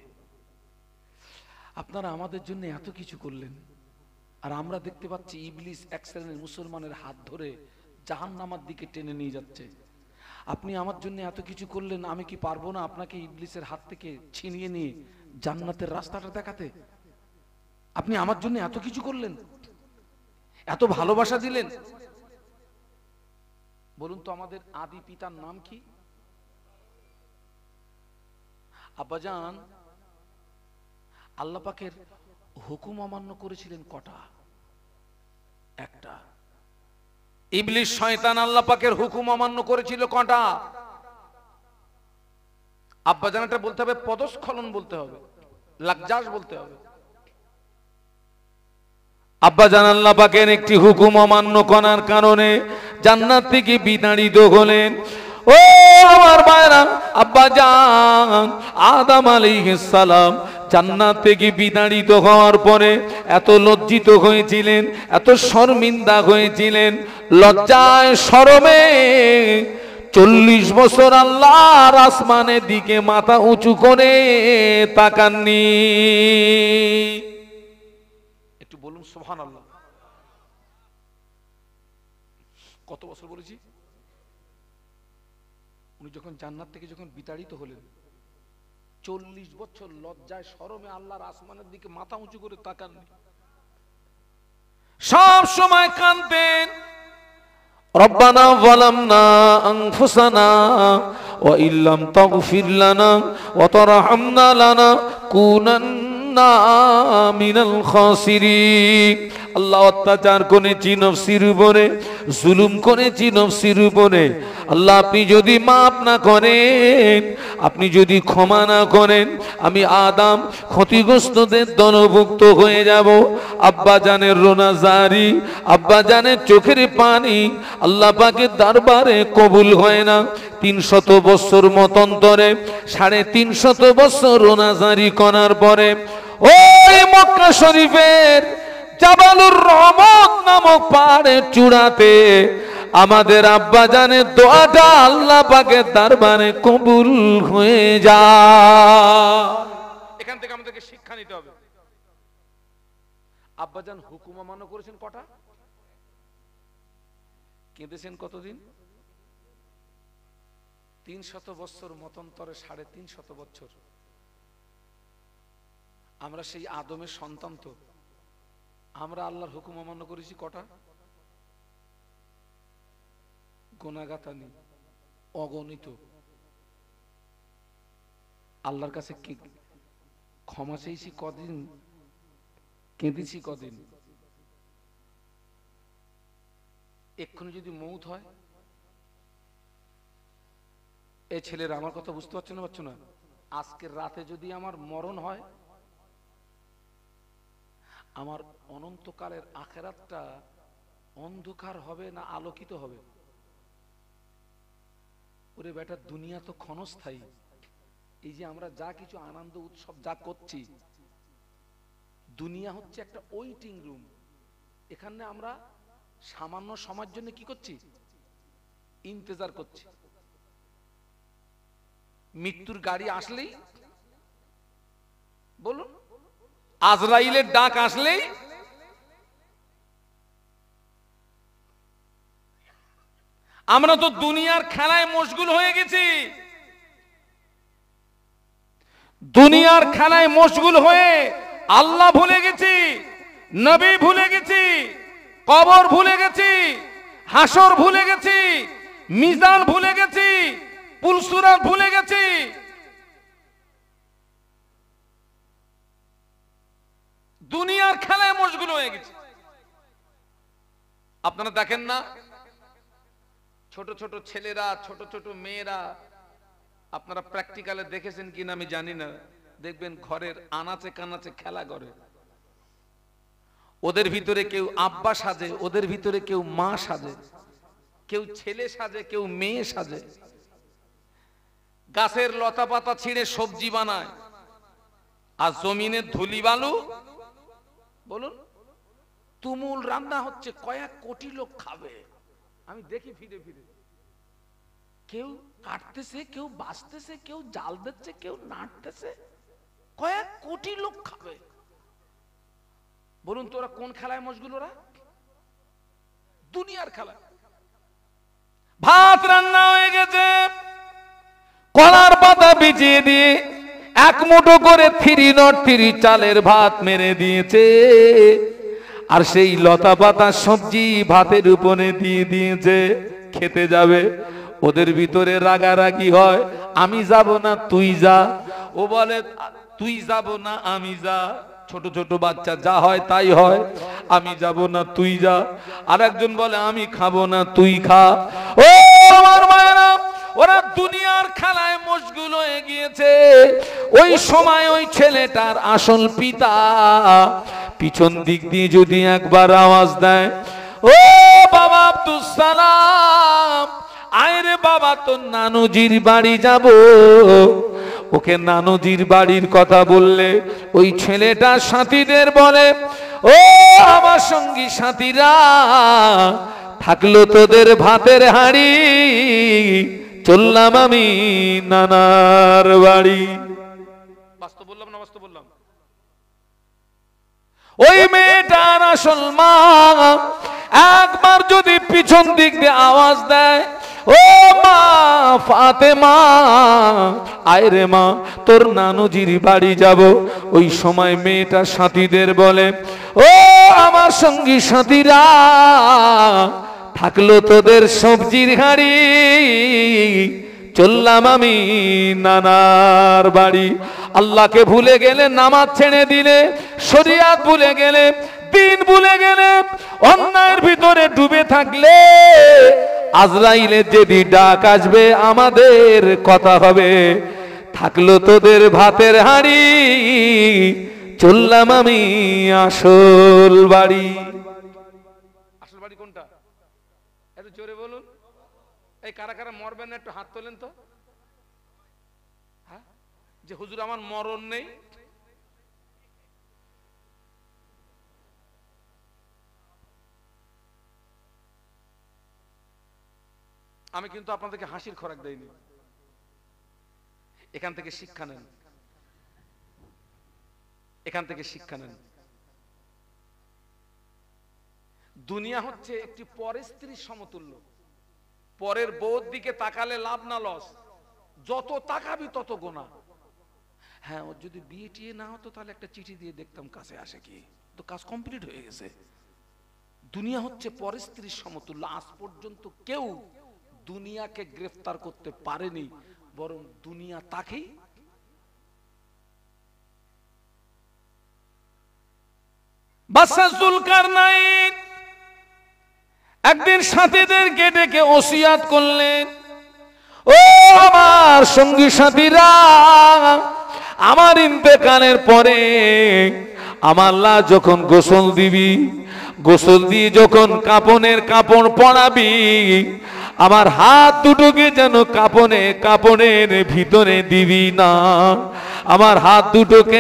আপনারা আমাদের জন্য এত কিছু করলেন, আর আমরা দেখতে পাচ্ছি ইবলিস এক শ্রেণীর মুসলমানের হাত ধরে জাহান্নামের দিকে টেনে নিয়ে যাচ্ছে। আপনি আমার জন্য এত কিছু করলেন, আমি কি পারবো না আপনাকে ইবলিসের হাত থেকে ছিনিয়ে নিয়ে জান্নাতের রাস্তাটা দেখাতে? আপনি আমার জন্য এত কিছু করলেন, এত ভালোবাসা দিলেন। বলুন তো আমাদের আদি পিতার নাম কি? আব্বাজান আল্লাহ পাকের হুকুম অমান্য করেছিলেন কটা? একটা। ইবলিস শয়তান আল্লাহ পাকের হুকুম অমান্য করেছিল কটা? আব্বাজান এটা বলতে হবে, পদস্খলন বলতে হবে, লাজ্জাস বলতে হবে। আব্বাজান আল্লাহ পাকের একটি হুকুম অমান্য করার কারণে জান্নাত থেকে বিতাড়িত হলেন। ও আমার ভাইরা, আব্বাজান আদম আলাইহিস সালাম জান্নাত থেকে বিতাড়িত হওয়ার পরে এত লজ্জিত হয়েছিলেন, এত শর্মিন্দা হয়েছিলেন, লজ্জায় শরমে 40 বছর আল্লাহর আসমানের দিকে মাথা উঁচু করে তাকাননি। একটু বলুন সুবহানাল্লাহ। কত বছর বলেছি? উনি যখন জান্নাত থেকে যখন বিতাড়িত হলেন 40 বছর লজ্জায় শরমে আল্লাহর আসমানের দিকে মাথা উঁচু করে তাকাননি। সব সময় কাঁদতেন, রব্বানা যালামনা আনফুসানা ওয়া ইল্লাম তাগফির লানা ওয়া তারহামনা লানাকুনান্না মিনাল খাসিরিন। আল্লাহ অত্যাচার করেছি নফসির উপরে, জুলুম করেছি নফসির উপরে। আল্লাহ আপনি যদি মাফ না করেন, আপনি যদি ক্ষমা না করেন, আমি আদম ক্ষতিগ্রস্তদের দলভুক্ত হয়ে যাব। আব্বা জানের রোনা জারি, আব্বা জানের চোখের পানি আল্লাহ পাকের দরবারে কবুল হয় না। 300 বছর মতন্তরে 350 বছর রোনা জারি করার পরে ওই মক্কা শরীফের জাবালুর রহমত নামক পাহাড়ের চূড়াতে আমাদের আব্বা জানের দোয়াটা আল্লাহ পাকের দরবারে কবুল হয়ে যায়। এখান থেকে আমাদেরকে শিক্ষা নিতে হবে। আব্বা জান হুকুম অমান্য করেছেন কটা? কেঁদেছেন কতদিন? 300 বছর মতন্তরে 350 বছর। আমরা সেই আদমের সন্তান, তো আমরা আল্লাহর হুকুম অমান্য করেছি কটা? গোনাগাতানি অগণিত। আল্লাহর কাছে কি ক্ষমা চেয়েছি কদিন, কেঁদেছি কদিন। এক্ষুনি যদি মৌত হয়, এই ছেলেরা আমার কথা বুঝতে পারছো না? আজকের রাতে যদি আমার মরণ হয়, আমার অনন্তকালের আখিরাতটা অন্ধকার হবে না আলোকিত হবে? ওরে বেটা, দুনিয়া তো ক্ষণস্থায়ী। এই যে আমরা যা কিছু আনন্দ উৎসব যা করছি, দুনিয়া হচ্ছে একটা ওয়েটিং রুম। এখানে আমরা সামান্য সময়ের জন্য কি করছি? ইন্তজার করছি। মৃত্যুর গাড়ি আসলেই, বলুন, আজরাইলের ডাক আসলেই আমরা তো দুনিয়ার খেলায় মশগুল হয়ে গেছি। দুনিয়ার খেলায় মশগুল হয়ে আল্লাহ ভুলে গেছি, নবী ভুলে গেছি, কবর ভুলে গেছি, হাসর ভুলে গেছি, মিজান ভুলে গেছি, পুলসুরাত ভুলে গেছি। দুনিয়ার খেলায় মশগুল হয়ে গেছে। আপনারা দেখেন না, ছোট ছোট ছেলেরা, ছোট ছোট মেয়েরা, আপনারা প্র্যাকটিক্যালে দেখেছেন কিনা আমি জানি না, দেখবেন ঘরের আনাচে কানাচে খেলা করে। ওদের ভিতরে কেউ আব্বা সাজে, ওদের ভিতরে কেউ মা সাজে, কেউ ছেলে সাজে, কেউ মেয়ে সাজে। গাছের লতা পাতা ছিঁড়ে সবজি বানায়, আর জমিনের ধুলি বালু বলুন তুমুল রান্না হচ্ছে, কয়েক কোটি লোক খাবে। আমি দেখি ফিরে ফিরে, কেউ কাটতেছে, কেউ বাঁচতেছে, কেউ জাল দিচ্ছে, কেউ নাড়তেছে, কয়েক কোটি লোক খাবে। বলুন তোরা কোন খেলায় মশগুল? ওরা দুনিয়ার খেলা। ভাত রান্না হয়ে গেছে, কলার পাতা বিছিয়ে দিয়ে এক মুঠো করে 3 চালের ভাত মেরে দিয়েছে, আর সেই লতা পাতা সবজি ভাতের উপরে দিয়ে দিয়েছে। খেতে যাবে, ওদের ভিতরে রাগারাগি হয়, আমি যাব না তুই যা। ও বলে তুই যাব না আমি যা। ছোট ছোট বাচ্চা, যা হয় তাই হয়, আমি যাব না তুই যা। আর একজন বলে আমি খাবো না তুই খা। ও আমার মায়েরা, ওরা দুনিয়ার খেলায় মশগুল হয়ে গিয়েছে। ওই সময় ওই ছেলেটার আসল পিতা পিছন দিক দিয়ে যদি একবার আওয়াজ দেয়, ও বাবা আব্দুল সালাম, আয় রে বাবা তোর নানুজির বাড়ি যাব। ওকে নানুজির বাড়ির কথা বললে ওই ছেলেটা সাথীদের বলে, ও আমার সঙ্গী সাথীরা, থাকলো তোদের ভাতের হাঁড়ি, চললাম আমি নানার বাড়ি। বাস্তব বললাম না বাস্তব বললাম? ওই মেয়েটার আসল মা একবার যদি পিছন দিক দিয়ে আওয়াজ দেয়, ও মা ফাতেমা, আয় রে মা তোর নানুজির বাড়ি যাব। ওই সময় মেয়েটা সাথীদের বলে, ও আমার সঙ্গী সাথীরা, থাকলো তোদের সবজির হাঁড়ি, চললাম আমি নানার বাড়ি। আল্লাহকে ভুলে গেলে, নামাজ ছেড়ে দিলে, শরিয়াত ভুলে গেলে, দিন ভুলে গেলে, অন্যায়ের ভিতরে ডুবে থাকলে, আজরাইলের যেদিন ডাক আসবে আমাদের কথা হবে, থাকলো তোদের ভাতের হাঁড়ি, চললাম আমি আসল বাড়ি। আসল বাড়ি কোনটা? একটু জোরে বলুন। এই কারা কারা মরবেন না একটু হাত তোলেন তো। হ্যাঁ, যে হুজুর আমার মরণ নেই। আমি কিন্তু আপনাদেরকে হাসির খোরাক দেইনি, এখান থেকে শিক্ষা নেন, এখান থেকে শিক্ষা নেন। দুনিয়া হচ্ছে একটি পরের স্ত্রীর সমতুল্য। পরের বউর দিকে তাকালে লাভ না লস, যত তাকাবি তত গোনা। হ্যাঁ, ওর যদি বিয়ে টিয়ে না হতো তাহলে একটা চিঠি দিয়ে দেখতাম কাছে আসে কি, তো কাজ কমপ্লিট হয়ে গেছে। দুনিয়া হচ্ছে পরের স্ত্রীর সমতুল্য। আজ পর্যন্ত কেউ দুনিয়াকে গ্রেফতার করতে পারেনি, বরং দুনিয়া তাকেই। বাদশা জুলকারনাইন একদিন সাথীদেরকে ডেকে ওসিয়াত করলেন, ও আমার সঙ্গী সাথীরা, আমার ইন্তেকালের পরে আমার লাশ যখন গোসল দিবি, গোসল দিয়ে যখন কাপনের কাপড় পরাবি, আমার হাত দুটোকে যেন কাপড়ের ভিতরে দিবি না, আমার হাত দুটোকে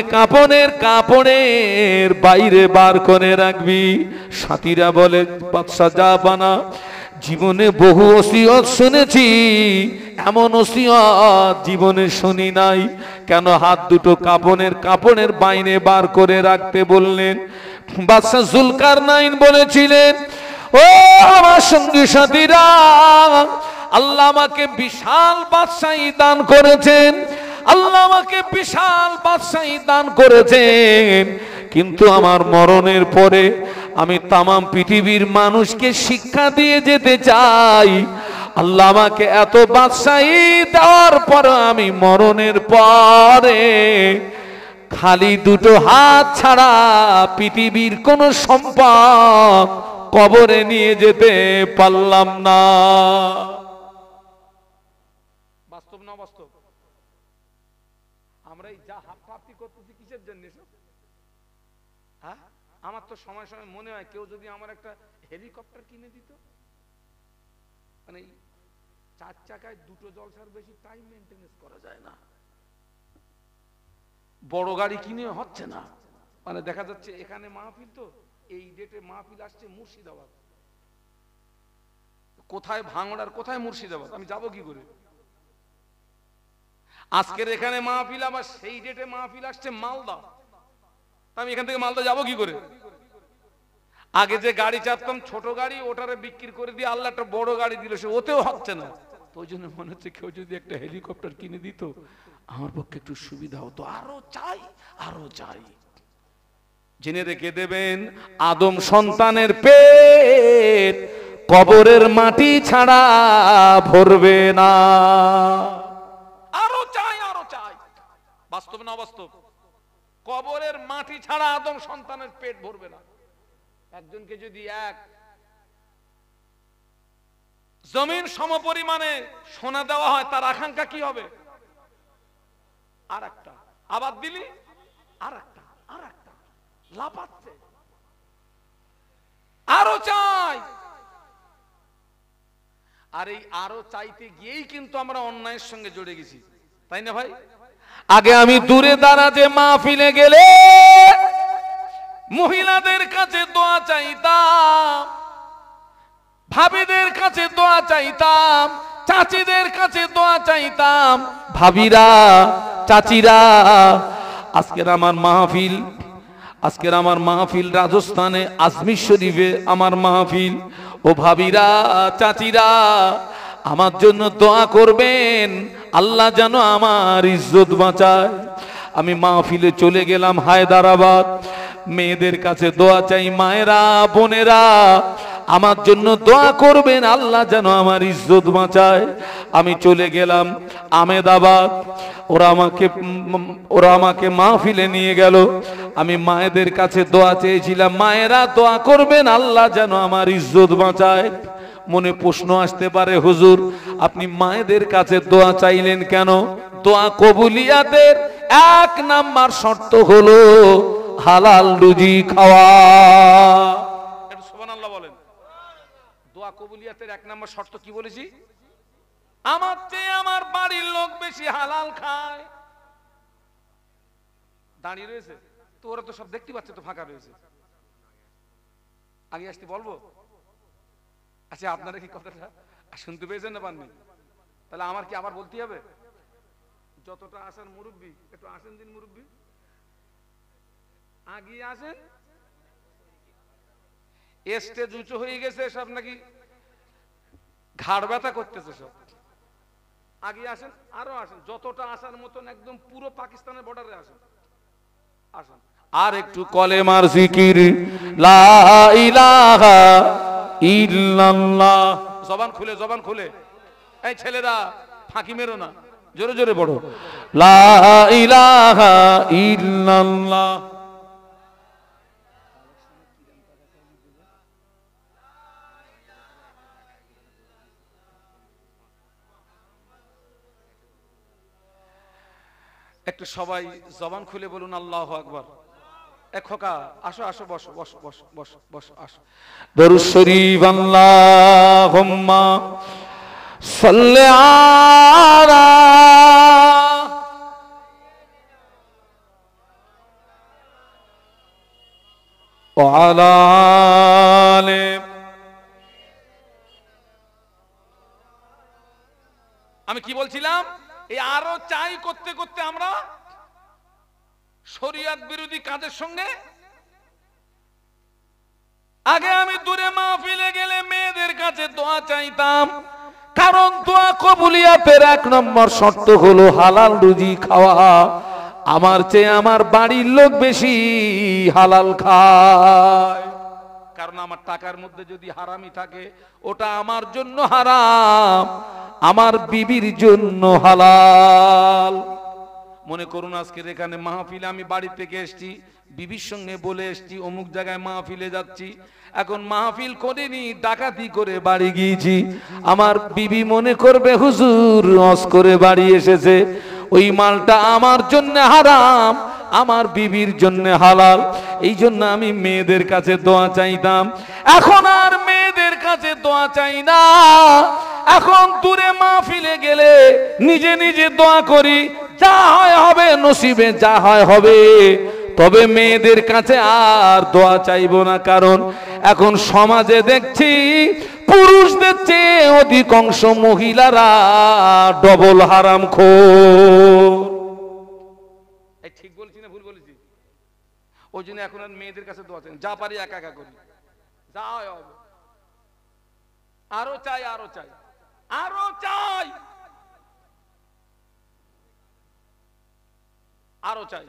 কাপড়ের বাইরে বার করে রাখবি। সাথীরা বলে, বাদশা জাহাপানা, জীবনে বহু ওসিয়ত শুনেছি, এমন ওসিয়ত জীবনে শুনি নাই। কেন হাত দুটো কাপড়ের বাইরে বার করে রাখতে বললেন? বাদশা জুলকারনাইন বলেছিলেন, ও আমার সঙ্গী সাথীরা, আল্লাহ আমাকে বিশাল বাদশাহী দান করেছেন, আল্লাহ আমাকে বিশাল বাদশাহী দান করেছেন, কিন্তু আমার মরণের পরে আমি তামাম পৃথিবীর মানুষকে শিক্ষা দিয়ে যেতে চাই। আল্লাহ আমাকে এত বাদশাহী দেওয়ার পর আমি মরণের পরে খালি দুটো হাত ছাড়া পৃথিবীর কোন সম্পদ কবরে নিয়ে যেতে পারলাম না। বাস্তব না বাস্তব? আমরা এই যা হাফাহাফি করতেছি কিসের জন্য? হ্যাঁ, আমার তো সময় সময় মনে হয় কেউ যদি আমার একটা হেলিকপ্টার কিনে দিত, মানে চার চাকায় দুটো জলসার বেশি টাইম মেনটেনেন্স করা যায় না, বড় গাড়ি কিনে হচ্ছে না। মানে দেখা যাচ্ছে এখানে মাহফিল, তো এই ডেটে মাহফিল আসছে মুর্শিদাবাদ, কোথায় ভাঙড়ার কোথায় মুর্শিদাবাদ, আমি যাব কি করে? আজকের এখানে মাহফিল, আবার সেই ডেটে মাহফিল আসছে মালদা, আমি এখান থেকে মালদা যাব কি করে? আগে যে গাড়ি চাপতাম ছোট গাড়ি, ওটারে বিক্রি করে দিয়ে আল্লাহ একটা বড় গাড়ি দিল, সে ওতেও হচ্ছে না। তো ওই জন্য মনে হচ্ছে কেউ যদি একটা হেলিকপ্টার কিনে দিত আমার পক্ষে একটু সুবিধা হতো। আরো চাই, আরো চাই। জেনে রেখে দেবেন, আদম সন্তানের পেট কবরের মাটি ছাড়া ভরবে না। আরো চাই, আরো চাই। বাস্তব না অবাস্তব? কবরের মাটি ছাড়া আদম সন্তানের পেট ভরবে না। একজনকে যদি এক জমিন সমপরিমাণে সোনা দেওয়া হয়, তার আকাঙ্ক্ষা কি হবে? আর একটা আবার দিলি, আর একটা, আর একটা, লাফাচ্ছে, আরো চাই। আর এই আরো চাইতে গিয়েই কিন্তু আমরা অন্যায়ের সঙ্গে জড়ে গেছি, তাই না ভাই? আগে আমি দূরে দাঁড়াতে মাহফিলে গেলে মহিলাদের কাছে দোয়া চাইতাম, ভাবিদের কাছে দোয়া চাইতাম, চাচিদের কাছে দোয়া চাইতাম। ভাবিরা, চাচিরা, আজকের আমার মাহফিল, আজকের আমার মাহফিল রাজস্থানে আজমির শরীফে আমার মাহফিল। ও ভাবিরা, চাচিরা, আমার জন্য দোয়া করবেন, আল্লাহ যেন আমার ইজ্জত বাঁচায়। আমি মাহফিলে চলে গেলাম হায়দ্রাবাদ, মেয়েদের কাছে দোয়া চাই, মায়েরা, বোনেরা, আমার জন্য দোয়া করবেন, আল্লাহ যেন আমার ইজ্জত বাঁচায়। আমি চলে গেলাম আহমেদাবাদ, ওরা আমাকে মাহফিলে নিয়ে গেল। আমি মায়েদের কাছে দোয়া চেয়েছিলাম, মায়েরা দোয়া করবেন, আল্লাহ যেন আমার ইজ্জত বাঁচায়। মনে প্রশ্ন আসতে পারে, হুজুর আপনি মায়েদের কাছে দোয়া চাইলেন কেন? দোয়া কবুলিয়াতের এক নাম্বার শর্ত হলো হালাল রুজি খাওয়া। একটু সুবহানাল্লাহ বলেন। দোয়া কবুলিয়াতের এক নাম্বার শর্ত কি বলেছি? আমার চেয়ে আমার বাড়ির লোক বেশি হালাল খায়। দাঁড়িয়ে রয়েছে তো, ওরা তো সব দেখতে পাচ্ছে, তো ফাঁকা রয়েছে। আগে আসতে বলবো? আচ্ছা, আপনারা কি কথাটা শুনতে পেয়েছেন না পাননি? তাহলে আমার কি আবার বলতে হবে? যতটা আসেন মুরব্বী, একটু আসেন দিন মুরব্বী, আগে আসেন। স্টেজ উঁচু হয়ে গেছে সব, নাকি ঘাড় ব্যথা করতেছে সব। আগে আসেন, আরো আসেন, যতটা আসার মতন একদম পুরো পাকিস্তানের বর্ডারে আসেন, আসেন। আর একটু কলেমার জিকির, লা ইলাহা ইল্লাল্লাহ। জবান খুলে, জবান খুলে। এই ছেলেরা ফাঁকি মেরো না, জোরে জোরে পড়ো, লা ইলাহা ইল্লাল্লাহ। একটু সবাই জবান খুলে বলুন আল্লাহু আকবার। এক খোকা, আসো আসো, বসো বসো বসো বসো বসো, আসো। দরুদ শরীফ, আল্লাহুম্মা সাল্লি আলা ওয়া আলা আলি। আমি কি বলছিলাম? এই আরো চাই করতে করতে আমরা শরিয়ত বিরোধী কাজের সঙ্গে। আগে আমি দূরে মাহফিলে গেলে মেয়েদের কাছে দোয়া চাইতাম, কারণ দোয়া কবুলিয়াতের এক নম্বর শর্ত হলো হালাল রুজি খাওয়া। আমার চেয়ে আমার বাড়ির লোক বেশি হালাল খায়, কারণ আমার টাকার মধ্যে যদি হারামি থাকে ওটা আমার জন্য হারাম, আমার বিবির জন্য হালাল। মনে করুন আজকের এখানে মাহফিলে আমি বাড়ি থেকে এসেছি, বিবির সঙ্গে বলে এসেছি অমুক জায়গায় মাহফিলে যাচ্ছি। এখন মাহফিল করিনি, ডাকাতি করে বাড়ি গিয়েছি। আমার বিবি মনে করবে হুজুর হজ করে বাড়ি এসেছে, ওই মালটা আমার জন্য হারাম, আমার বিবির জন্য হালাল। এই জন্য আমি মেয়েদের কাছে দোয়া চাইতাম, এখন আর মেয়েদের কাছে দোয়া চাই না। এখন দূরে মাহফিলে গেলে নিজে নিজে দোয়া করি, যা হয় হবে, নসিবে যা হয় হবে। তবে মেয়েদের কাছে আর দোয়া চাইবো না, কারণ এখন সমাজে দেখছি পুরুষদের চেয়ে অধিকাংশ মহিলারা ডবল হারামখোর। এই ঠিক বলছি না ভুল বলেছি? ওই জন্য এখন আর মেয়েদের কাছে দোয়া চাই, যা পারি একা একা করি, যা হয় হবে। আরো চাই, আরো চাই, আরো চাই, আরো চাই।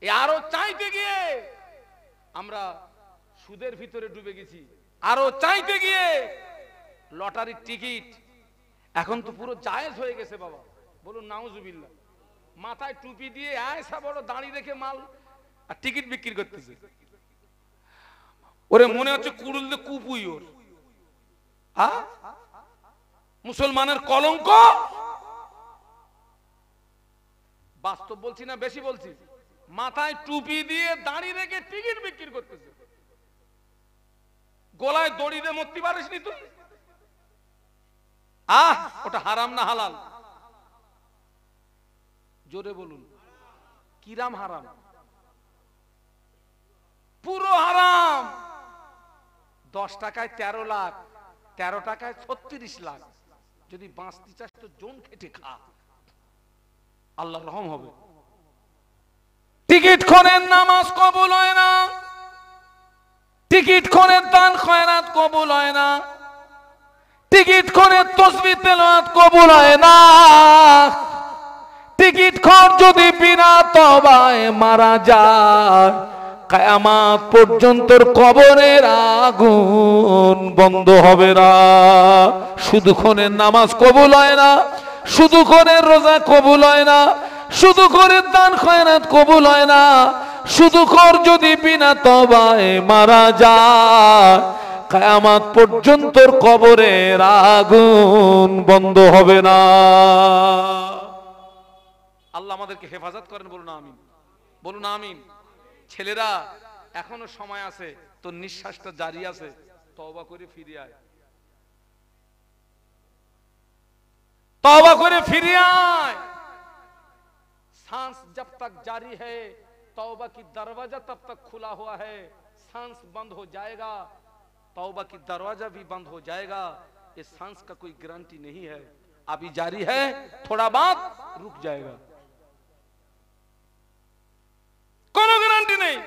এই আরো চাইতে গিয়ে আমরা সুদের ভিতরে ডুবে গেছি। আরো চাইতে গিয়ে লটারির টিকিট এখন তো পুরো জায়েজ হয়ে গেছে বাবা, বলুন নাউজুবিল্লাহ। মাথায় টুপি দিয়ে আয়সা বড় দাঁড়ি রেখে মাল আর টিকিট বিক্রি করতেছে। ওরে মনে হচ্ছে কুড়ুলতে কুপুই ওর। মুসলমানের কলঙ্ক। বাস্তব বলছি না বেশি বলছি? মাথায় টুপি দিয়ে দাঁড়ি রেখে টিকিট বিক্রি করতেছে। গলায় দড়ি দিয়ে মরতে পারিস নি তুই? ওটা হারাম না হালাল? জোরে বলুন, কিরাম হারাম? পুরো হারাম। 10 টাকায় 13 লাখ, 13 টাকায় 36 লাখ। যদি বাঁচতে চাস তো জোন খেটে খা, আল্লাহর রহম হবে। টিকিট খোরের নামাজ কবুল হয় না, টিকিট খোরের দান খয়রাত কবুল হয় না, টিকিট খোরের তাসবিহ তেলাওয়াত কবুল হয় না। টিকিট খোর যদি বিনা তওবায় মারা যায়, কিয়ামত পর্যন্ত কবরের আগুন বন্ধ হবে না। শুধু খোরের নামাজ কবুল হয় না, শুধু খোরের রোজা কবুল হয় না, শুধু খোরের দান খয়রাত কবুল হয় না, শুধু খোর যদি বিনা তওবায় মারা যায়, কিয়ামত পর্যন্ত কবরের আগুন বন্ধ হবে না। আল্লাহ আমাদেরকে হেফাজত করেন, বলুন আমিন, বলুন আমিন। ছেলেরা এখনো সময় আছে, তো নিঃশ্বাসটা জারি আছে, তওবা করে ফিরে আয়, तौबा करे फिर आए। सांस जब तक जारी है तौबा की दरवाजा तब तक खुला हुआ है, सांस बंद हो जाएगा तौबा की दरवाजा भी बंद हो जाएगा। ये सांस का कोई गारंटी नहीं है, अभी जारी है, थोड़ा बाद रुक जाएगा, कोनो गारंटी नहीं।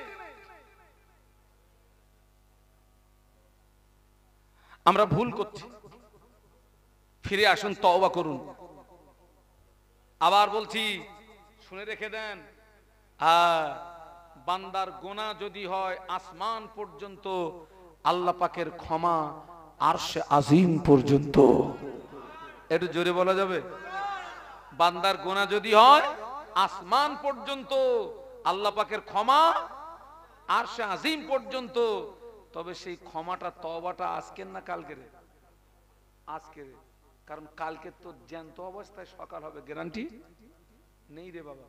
আমরা ভুল করছি, ফিরে আসুন, তওবা করুন। আবার বলছি, শুনে রেখে দেন, বান্দার গুনাহ যদি হয় আসমান পর্যন্ত, আল্লাহ পাকের ক্ষমা আরশে আজিম পর্যন্ত। একটু জোরে বলা যাবে? বান্দার গুনাহ যদি হয় আসমান পর্যন্ত, আল্লাহ পাকের ক্ষমা আরশে আজিম পর্যন্ত। তবে সেই ক্ষমাটা, তওবাটা আজকের না কালকের? আজকের, কারণ কালকে তো জ্যান্ত অবস্থায় সকাল হবে, গ্যারান্টি নেই রে বাবা।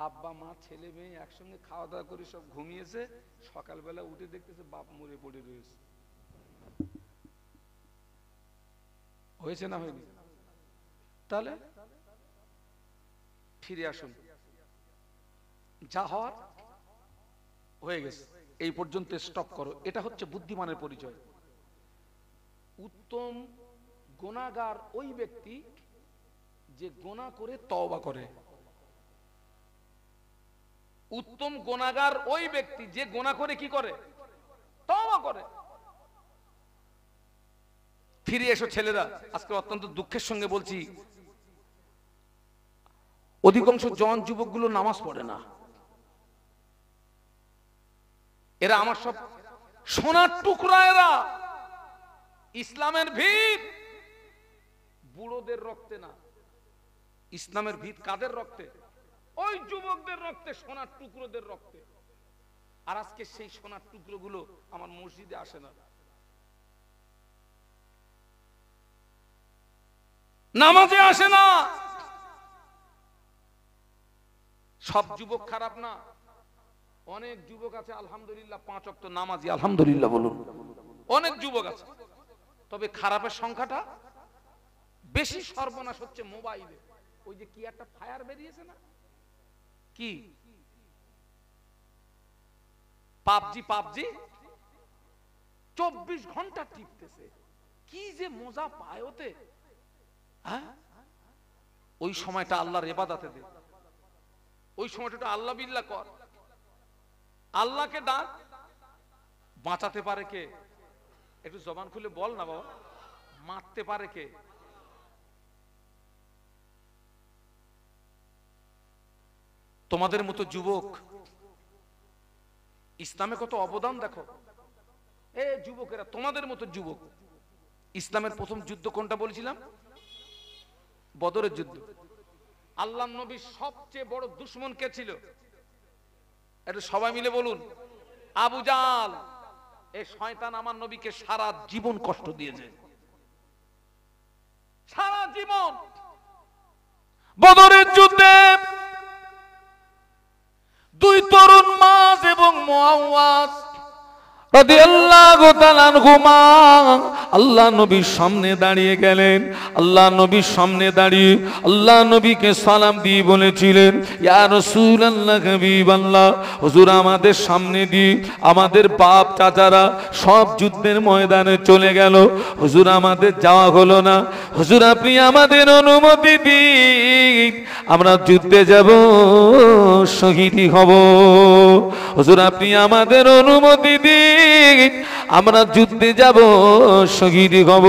আব্বা মা ছেলে মেয়ে একসঙ্গে খাওয়া দাওয়া করে সব ঘুমিয়েছে, সকালবেলা উঠে দেখতেছে বাপ মরে পড়ে রয়েছে। হয়েছে না হয়নি? তাহলে ফিরে আসুন, যা হওয়ার হয়ে গেছে, এই পর্যন্ত স্টপ করো। এটা হচ্ছে বুদ্ধিমানের পরিচয়। উত্তম গুনাহগার ওই ব্যক্তি যে গুনাহ করে তওবা করে। উত্তম গুনাহগার ওই ব্যক্তি যে গুনাহ করে কি করে? তওবা করে। ফিরে এসো ছেলেরা, আজকে অত্যন্ত দুঃখের সঙ্গে বলছি, অধিকাংশ জওয়ান যুবকগুলো নামাজ পড়ে না। এরা আমার সব সোনার টুকরা, এরা ইসলামের ভিত বুড়োদের রক্তে না, ইসলামের ভিত কাদের রক্তে? ওই যুবকদের রক্তে, সোনার টুকরোদের রক্তে। আর আজকে সেই সোনার টুকরোগুলো আমার মসজিদে আসে না, নামাজে আসে না। সব যুবক খারাপ না, অনেক যুবক আছে আলহামদুলিল্লাহ, 5 ওয়াক্ত নামাজি, আলহামদুলিল্লাহ বলুন। অনেক যুবক আছে, তবে খারাপের সংখ্যাটা বেশি। সর্বনাশ হচ্ছে মোবাইলে। ওই যে কি একটা ফায়ার বেরিয়েছে না, কি পাবজি 24 ঘন্টা টিপতেছে, কি যে মজা পায় ওতে। হ্যাঁ, ওই সময়টা আল্লাহর ইবাদতে দে, ওই সময়টা আল্লাহ বিল্লাহ কর, আল্লাহকে ডাক। বাঁচাতে পারে কে? একটু জবান খুলে বল না বাবা। মারতে পারে কে? তোমাদের মতো যুবক ইসলামে কত অবদান দেখো। এ যুবকেরা, তোমাদের মতো যুবক, ইসলামের প্রথম যুদ্ধ কোনটা বলেছিলাম? বদরের যুদ্ধ। আল্লাহর নবীর সবচেয়ে বড় দুশমন কে ছিল? এটা সবাই মিলে বলুন। আবু জাল। এই শয়তান আমার নবীকে সারা জীবন কষ্ট দিয়েছে, সারা জীবন। বদরের যুদ্ধে দুই তরুণ মাস এবং মুআওয়াজ রাদিয়াল্লাহু তাআলা আনহুমা আল্লাহ নবীর সামনে দাঁড়িয়ে গেলেন। আল্লাহ নবীর সামনে দাঁড়িয়ে আল্লাহ নবীকে সালাম দিয়ে বলেছিলেন, ইয়া রাসূলুল্লাহ, হাবিবাল্লাহ, হুজুর আমাদের সামনে দিয়ে আমাদের বাপ চাচারা সব যুদ্ধের ময়দানে চলে গেল, হুজুর আমাদের যাওয়া হলো না, হুজুর আপনি আমাদের অনুমতি দিন, আমরা যুদ্ধে যাব, শহীদ হব, হুজুর আপনি আমাদের অনুমতি দিন, আমরা যুদ্ধে যাব, শহীদ হব।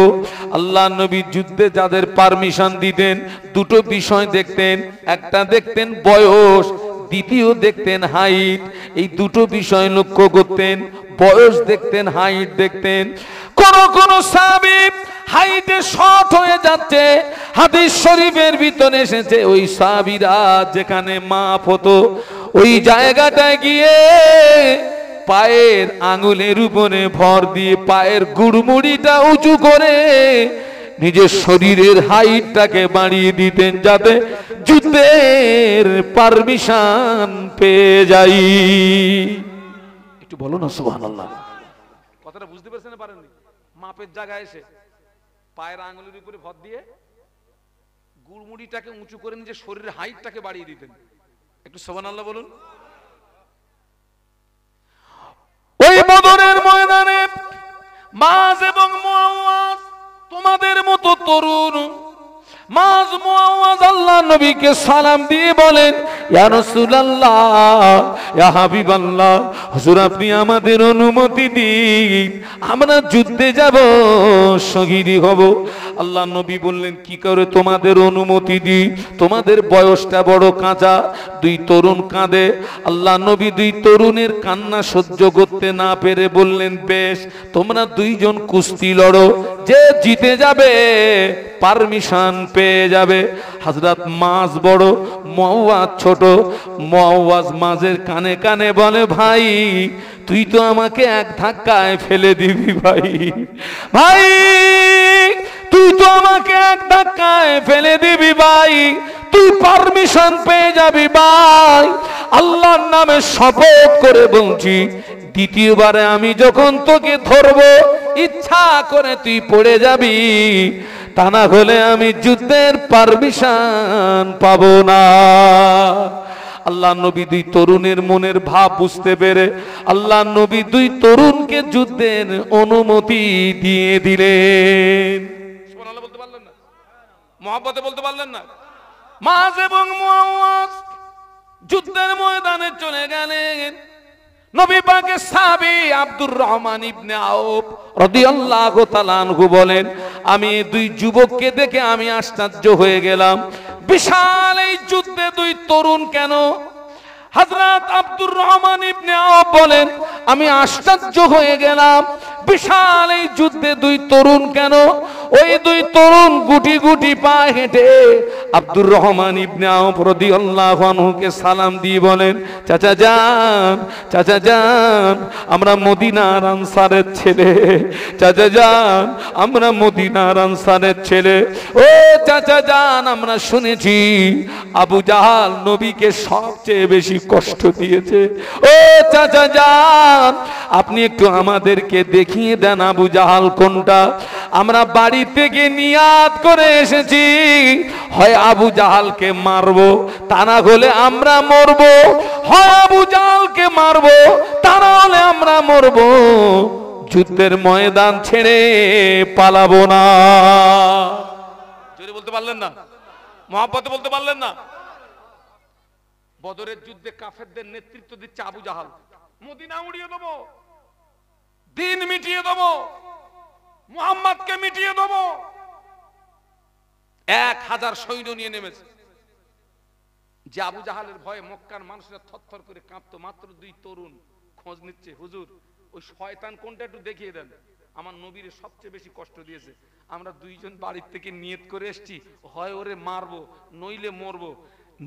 আল্লাহ নবী যুদ্ধে যাদের পারমিশন দিতেন দুটো বিষয় দেখতেন, একটা দেখতেন বয়স, দ্বিতীয় দেখতেন হাইট। এই দুটো বিষয় লক্ষ্য করতেন, বয়স দেখতেন, হাইট দেখতেন। কোন সাহাবী হাইটে শর্ট হয়ে যাচ্ছে, হাদিস শরীফের ভিতরে এসেছে ওই সাহাবীরা যেখানে মাপ হতো ওই জায়গাটায় গিয়ে পায়ের আঙ্গুলের উপরে ভর দিয়ে পায়ের গুড়মুড়িটা উঁচু করে নিজের শরীরের হাইটটাকে বাড়িয়ে দিতেন, যাতে যুদ্ধের পারমিশন পেয়ে যাই। একটু বলো না সুবহানাল্লাহ। কথাটা বুঝতে পারছেন না পারেননি? মাপের জায়গায় এসে পায়ের আঙ্গুলের উপরে ভর দিয়ে গুড়মুড়িটাকে উঁচু করে নিজের শরীরের হাইটটাকে বাড়িয়ে দিতেন। একটু সুবহানাল্লাহ বলুন। ওই বদরের ময়দানে মাজ এবং মুআওয়াজ তোমাদের মতো তরুণ, মাজ মুআওয়াজ আল্লাহ নবীকে সালাম দিয়ে বলেন, ইয়া রাসূলুল্লাহ, ইয়া হাবিবাল্লাহ, হুজুর আপনি আমাদের অনুমতি দিন, আমরা যুদ্ধে যাব, শহীদ হব। আল্লাহ নবী বললেন, কি করে তোমাদের অনুমতি দিই? তোমাদের বয়সটা বড় কাঁচা। দুই তরুণ কাঁদে। আল্লাহ নবী দুই তরুণের কান্না সহ্য করতে না পেরে বললেন, বেশ, তোমরা দুইজন কুস্তি লড়ো, যে জিতে যাবে পারমিশন পেয়ে যাবে। হযরত মাজ বড়, মুআওয়াজ ছোট। মুআওয়াজ মাঝের কানে কানে বলে, ভাই তুই তো আমাকে এক ধাক্কায় ফেলে দিবি, ভাই ভাই তুই তো আমাকে এক ধাক্কায় ফেলে দিবি, ভাই তুই পারমিশন পেয়ে যাবি, ভাই আল্লাহর নামে শপথ করে বলছি, দ্বিতীয়বারে আমি যখন তোকে ধরবো ইচ্ছা করে তুই পড়ে যাবি, তা না হলে আমি যুদ্ধের পারমিশন পাবো না। আল্লাহ নবী দুই তরুণের মনের ভাব বুঝতে পেরে আল্লাহ নবী দুই তরুণকে যুদ্ধের অনুমতি দিয়ে দিলেন। সুবহানাল্লাহ বলতে পারলেন না? মুহাব্বতে বলতে পারলেন না? মাজ এবং মুআওয়াজ যুদ্ধের ময়দানে চলে গেলেন। নবী পাকের সাহাবী আব্দুর রহমান ইবনে আউফ রাদিয়াল্লাহু তাআলা আনহু বলেন, আমি দুই যুবককে দেখে আমি আশ্চর্য হয়ে গেলাম। বিশাল এই যুদ্ধে দুই তরুণ কেন? হযরত আব্দুর রহমান ইবনে আউফ বলেন, আমি আশ্চর্য হয়ে গেলাম, বিশাল এই যুদ্ধে দুই তরুণ কেন? ওই দুই তরুণ গুটি গুটি পায়ে হেঁটে আব্দুর রহমান ইবনে আওফ রাদিয়াল্লাহু আনহুকে সালাম দিয়ে বলেন, চাচা যান আমরা মদিনার আনসারের ছেলে, চাচা যান আমরা মদিনার আনসারের ছেলে। ও চাচা যান, আমরা শুনেছি আবু জাহাল নবীকে সবচেয়ে বেশি কষ্ট দিয়েছে। ও চাচা যান, আপনি একটু আমাদেরকে দেখিয়ে দেন আবু জাহাল কোনটা। আমরা বাড়ি থেকে নিয়াত করে এসেছি, হয় আবু জাহালকে মারবো, তা না হলে আমরা মরবো। হয় আবু জাহালকে মারবো, তা না হলে আমরা মরবো। যুদ্ধের ময়দান ছেড়ে পালাবো না। জোরে বলতে পারলেন না? মহব্বতে বলতে পারলেন না? বদরের যুদ্ধে কাফেরদের নেতৃত্ব দিচ্ছে আবু জাহাল। মদিনা উড়িয়ে দেবো, দিন মিটিয়ে দেবো, মুহাম্মদকে মিটিয়ে দেবো। 1000 সৈন্য নিয়ে নেমেছে। যে আবু জাহালের ভয়ে মক্কার মানুষরা থরথর করে কাঁপতো। মাত্র 2 তরুণ খোঁজ নিচ্ছে, হুজুর ওই শয়তান কোনটা একটু দেখিয়ে দেন, আমার নবীর সবচেয়ে বেশি কষ্ট দিয়েছে। আমরা 2 জন বাড়ির থেকে নিয়ত করে এসেছি, হয় ওরে মারবো নইলে মরবো।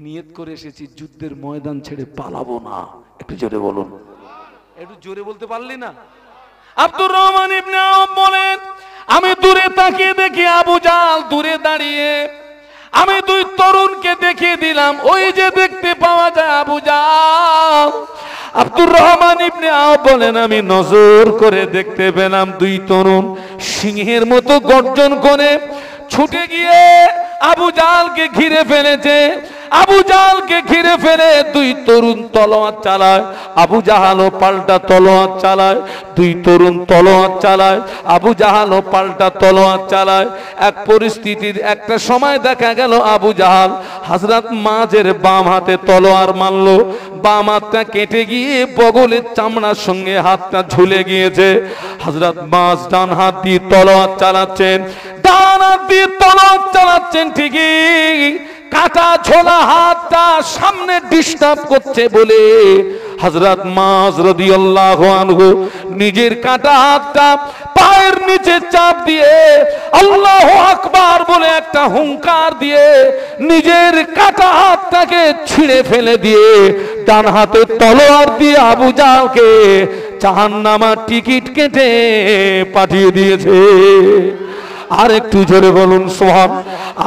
নিয়ত করে এসেছি যুদ্ধের ময়দান ছেড়ে পালাবো না। একটু জোরে বলুন, একটু জোরে বলতে পারলি না? আব্দুর রহমান ইবনে আওফ বলেন, আমি দূরে তাকিয়ে দেখি আবু জাহাল দূরে দাঁড়িয়ে। আমি 2 তরুণকে দেখিয়ে দিলাম, ওই যে দেখতে পাওয়া যায় আবু জাহাল। আব্দুর রহমান ইবনে আওফ বলেন, আমি নজর করে দেখতে পেলাম 2 তরুণ সিংহের মতো গর্জন করে ছুটে গিয়ে আবু জাহালকে ঘিরে ফেলেছে। আবু জাহালকে ঘিরে ফেলে 2 তরুণ তলোয়ার চালায়, আবু জাহালও পাল্টা তলোয়ার চালায়। 2 তরুণ তলোয়ার চালায়, আবু জাহালও পাল্টা তলোয়ার চালায়। এক পরিস্থিতির একটা সময় দেখা গেল আবু জাহাল হযরত মাঝের বাম হাতে তলোয়ার মারলো, বাম হাতটা কেটে গিয়ে বগলের চামড়ার সঙ্গে হাতটা ঝুলে গিয়েছে। হযরত মাঝ ডান হাত দিয়ে তলোয়ার চালাচ্ছেন, ডান হাত দিয়ে তলোয়ার চালাচ্ছেন ঠিকই, কাটা ঝোলা হাতটা সামনে ডিস্টার্ব করছে বলে হযরত মাজ রাদিয়াল্লাহু আনহু নিজের কাটা হাতটা পায়ের নিচে চাপ দিয়ে আল্লাহু আকবার বলে একটা হুঙ্কার দিয়ে নিজের কাটা হাতটাকে ছিঁড়ে ফেলে দিয়ে ডান হাতে তলোয়ার দিয়ে আবু জাহালকে জাহান্নামের টিকিট কেটে পাঠিয়ে দিয়েছে। আর একটু জোরে বলুন সুবহান,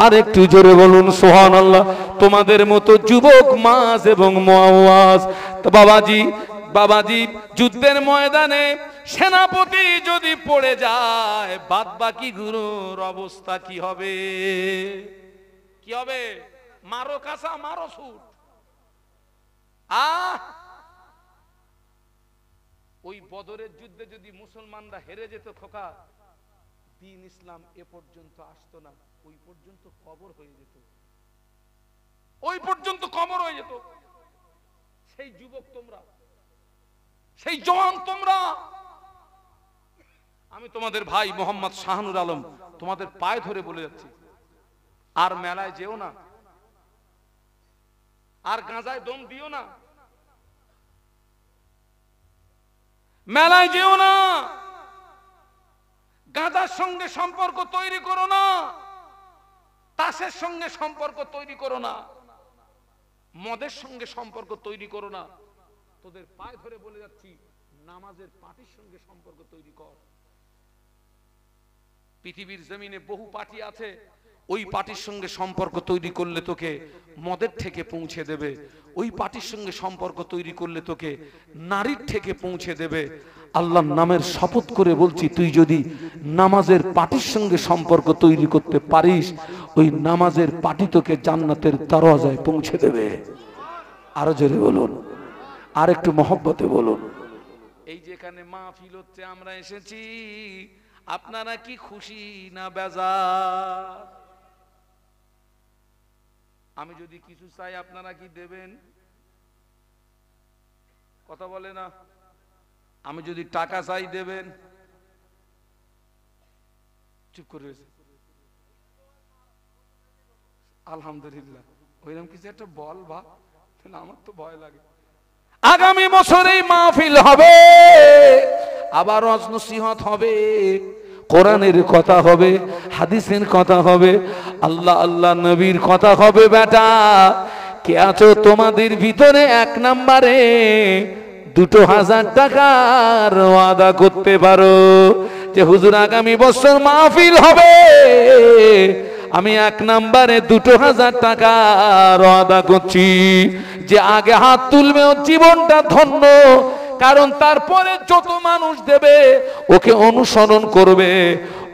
আর একটু জোরে বলুন সুবহানাল্লাহ। তোমাদের মতো যুবক মাজ এবং মুআওয়াজ, তো বাবাজি যুদ্ধের ময়দানে সেনাপতি যদি পড়ে যায়, বাদ বাকি গুরুর অবস্থা কি হবে? কি হবে? মারো কাঁচা, মারো ছুট। ওই বদরের যুদ্ধে যদি মুসলমানরা হেরে যেত, খোকা, দ্বীন ইসলাম এ পর্যন্ত আসতো না, ওই পর্যন্ত কবর হয়ে যেত, ওই পর্যন্ত কবর হয়ে যেত। সেই যুবক তোমরা, সেই জওয়ান তোমরা। আমি তোমাদের ভাই মোহাম্মদ শাহানুর আলম তোমাদের পায়ে ধরে বলে যাচ্ছি, আর মেলায় যেও না, আর গাঁজায় দম দিও না, মেলায় যেও না, গাঁজার সঙ্গে সম্পর্ক তৈরি করো না, তাসের সঙ্গে সম্পর্ক তৈরি করো না, মদের সঙ্গে সম্পর্ক তৈরি করো না। তোদের পায়ে ধরে বলে যাচ্ছি, নামাজের পার্টির সঙ্গে সম্পর্ক তৈরি কর। পৃথিবীর জমিনে বহু পার্টি আছে, ওই পার্টির সঙ্গে সম্পর্ক তৈরি করলে তোকে মদের থেকে পৌঁছে দেবে, ওই পার্টির সঙ্গে সম্পর্ক তৈরি করলে তোকে নারীর থেকে পৌঁছে দেবে। আল্লাহর নামের শপথ করে বলছি, তুই যদি নামাজের পার্টির সঙ্গে সম্পর্ক তৈরি করতে পারিস, ওই নামাজের পার্টি তোকে জান্নাতের দরওয়াজায় পৌঁছে দেবে। আরো জোরে বলুন, আর একটু মহব্বতে বলুন। এই যেখানে মাহফিল হচ্ছে, আমরা এসেছি, আপনারা কি খুশি না বেজার? আমি যদি কিছু চাই আপনারা কি দেবেন? কথা বলে না। আমি যদি টাকা চাই দেবেন? চুপ করে আলহামদুলিল্লাহ। ওইরকম কিছু একটা বল বা, আমার তো ভয় লাগে। আগামী বছরেই মাহফিল হবে, আবার ওয়াজ নসিহত হবে, কোরআনের কথা হবে, হাদিসের কথা হবে, আল্লাহ আল্লাহ নবীর কথা হবে। বেটা কে আছো তোমাদের ভিতরে 1 নম্বরে 2000 টাকার ওয়াদা করতে পারো যে হুজুর আগামী বছর মাহফিল হবে, আমি 1 নম্বরে 2000 টাকার ওয়াদা করছি। যে আগে হাত তুলবে ওর জীবনটা ধন্য, কারণ তারপরে যত মানুষ দেবে ওকে অনুসরণ করবে,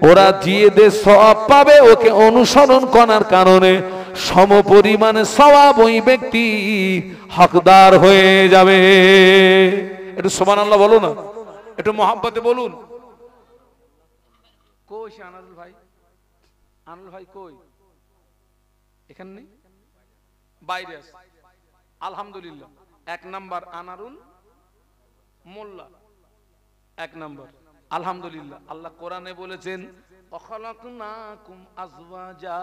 ওরা জিয়েদের সওয়াব পাবে, ওকে অনুসরণ করার কারণে সমপরিমাণে সওয়াব ওই ব্যক্তি হকদার হয়ে যাবে। একটু সুবহানাল্লাহ বলো না, একটু মহব্বতে বলুন। কই সে আনারুল ভাই? আনারুল ভাই কই? এখানে নেই, বাইরে আছে। আলহামদুলিল্লাহ 1 নাম্বার আনারুল মোল্লা, 1 নাম্বার। আলহামদুলিল্লাহ। আল্লাহ কোরআনে বলেছেন অখলাকনাকুম আজওয়াজা,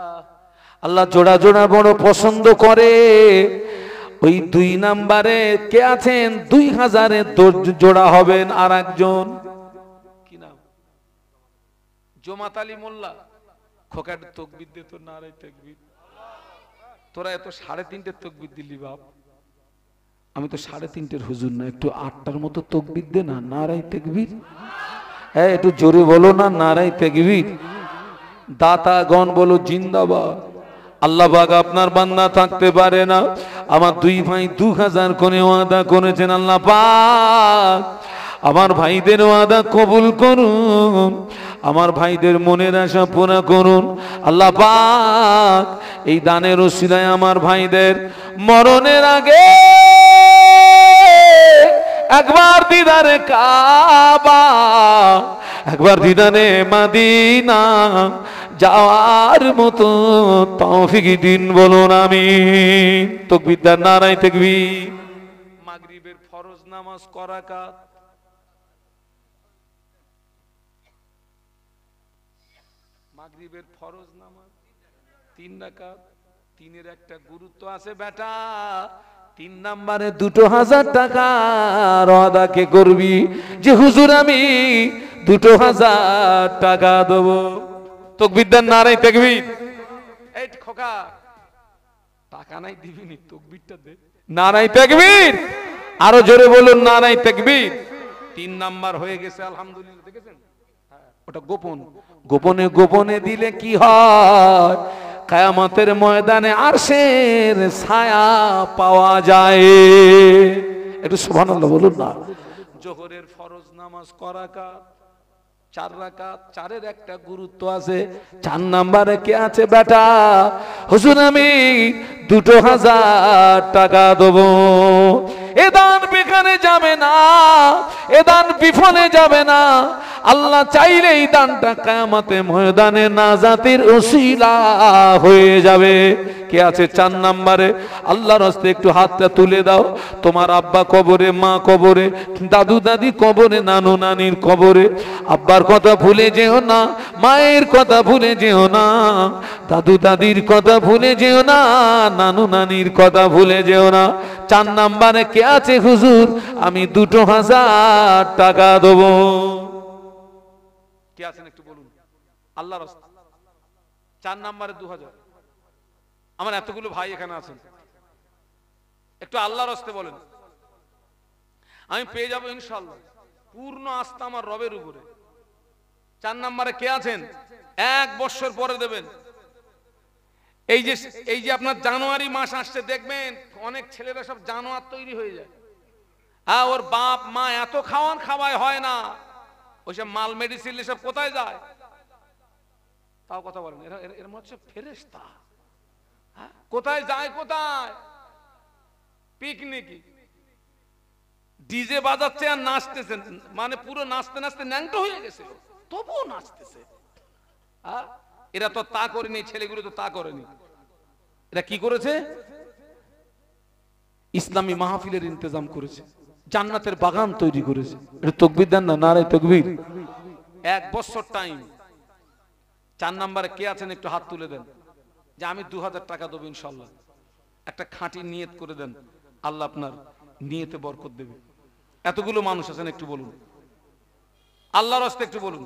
আল্লাহ জোড়া জোড়া বড় পছন্দ করে। ওই 2 নম্বরে কে আছেন? 2000 জোড়া হবেন। আর একজন কি নাম? জমাত আলী মোল্লা। খোকার তাকবীর দে তো, নারায়ে তাকবীর। তোরা এত 3.5 তাকবীর দিলি বাপ, আমি তো 3.5 হুজুর না, একটু 8টার মতো তাকবীর দে না, নারায়ে তাকবীর। হ্যাঁ একটু জোরে বলো না, নারায়ে তাকবীর। দাতাগণ বলো জিন্দাবাদ। আল্লাহ পাক আপনার বান্দা থাকতে পারে না, আমার 2 ভাই 2000 করে ওয়াদা করেছেন। আল্লাহ পাক আমার ভাইদের ওয়াদা কবুল করুন, আমার ভাইদের মনের আশা পুরা করুন। আল্লাহ পাক এই দানের ওসিলায় আমার ভাইদের মরণের আগে একবার দিদারে কাবা, একবার দিদারে মদিনা যাওয়ার মতো তৌফিক দিন বলুন আমিন। তাকবীর দেন, নারায়ে তাকবীর। মাগরিবের ফরজ নামাজ ক রাকাত? মাগরিবের ফরজ নামাজ 3 রাকাত। 3-এর একটা গুরুত্ব আছে বেটা। 3 নম্বরে 2000 টাকার ওয়াদা কে করবি যে হুজুর আমি 2000 টাকা দেব? তাকবীর দেন, নারায়ে তাকবীর। এই খোকা টাকা নাই দিবি নি, তাকবীরটা দে, নারায়ে তাকবীর। আরো জোরে বলুন, নারায়ে তাকবীর। 3 নাম্বার হয়ে গেছে আলহামদুলিল্লাহ। দেখেছেন ওটা গোপন, গোপনে গোপনে দিলে কি হয়? কিয়ামতের ময়দানে আরশের ছায়া পাওয়া যায়। একটু সুবহানাল্লাহ বলুন না। জোহরের ফরজ নামাজ ক রাকাত? 4 রাকাত। 4-এর একটা গুরুত্ব আছে। 4 নম্বরে কে আছে বেটা? হুজুর আমি 2000 টাকা দেব। এ দান বেকারে যাবে না, এ দান বিফলে যাবে না। আল্লাহ চাইলে এই দানটা কিয়ামতে ময়দানে নাজাতের ওসিলা হয়ে যাবে। কে আছে 4 নম্বরে? আল্লাহর রাস্তে একটু হাতটা তুলে দাও। তোমার আব্বা কবরে, মা কবরে, দাদু দাদি কবরে, নানু নানির কবরে। আব্বার কথা ভুলে যেও না, মায়ের কথা ভুলে যেও না, দাদু দাদির কথা ভুলে যেও না, নানু নানির কথা ভুলে যেও না। 4 নম্বরে কে আছে হুজুর আমি 2000 টাকা দেব? কে আছেন একটু বলুন আল্লাহর রাস্তে। 4 নম্বরে 2000। আমার এতগুলো ভাই এখানে আছেন, একটু আল্লাহর রাস্তে বলেন, আমি পেয়ে যাব ইনশাআল্লাহ। পূর্ণ আস্থা আমার রবের উপরে। 4 নম্বরে কে আছেন 1 বছর পরে দেবেন? এই যে আপনার জানুয়ারি মাস আসছে, দেখবেন অনেক ছেলেরা সব জানোয়ার তৈরি হয়ে যায়। হ্যাঁ, ওর বাপ মা এত খাওয়ান খাওয়ায় হয় না, ওইসব মাল মেডিসিন এসব কোথায় যায়? তাও কথা বলেন, এর মধ্যে ফেরেশতা। কোথায় যায়? কোথায়? পিকনিকে ডিজে বাজাচ্ছে আর নাচতেছে, মানে পুরো নাচতে নাচতে ন্যাংটো হয়ে গেছে, তবুও নাচতেছে। এরা তো তা করেনি, ছেলেগুলো তো তা করেনি। এরা কি করেছে? ইসলামী মাহফিলের ইন্তজাম করেছে, জান্নাতের বাগান তৈরি করেছে। এটা তাকবীর দেন না, নারায়ে তাকবীর। 1 বছর টাইম। 4 নম্বরে কে আছেন একটু হাত তুলে দেন যে আমি 2000 টাকা দেব ইনশাআল্লাহ। একটা খাঁটি নিয়ত করে দেন, আল্লাহ আপনার নিয়তে বরকত দেবে। এতগুলো মানুষ আছেন, একটু বলুন আল্লাহর রাস্তায়, একটু বলুন।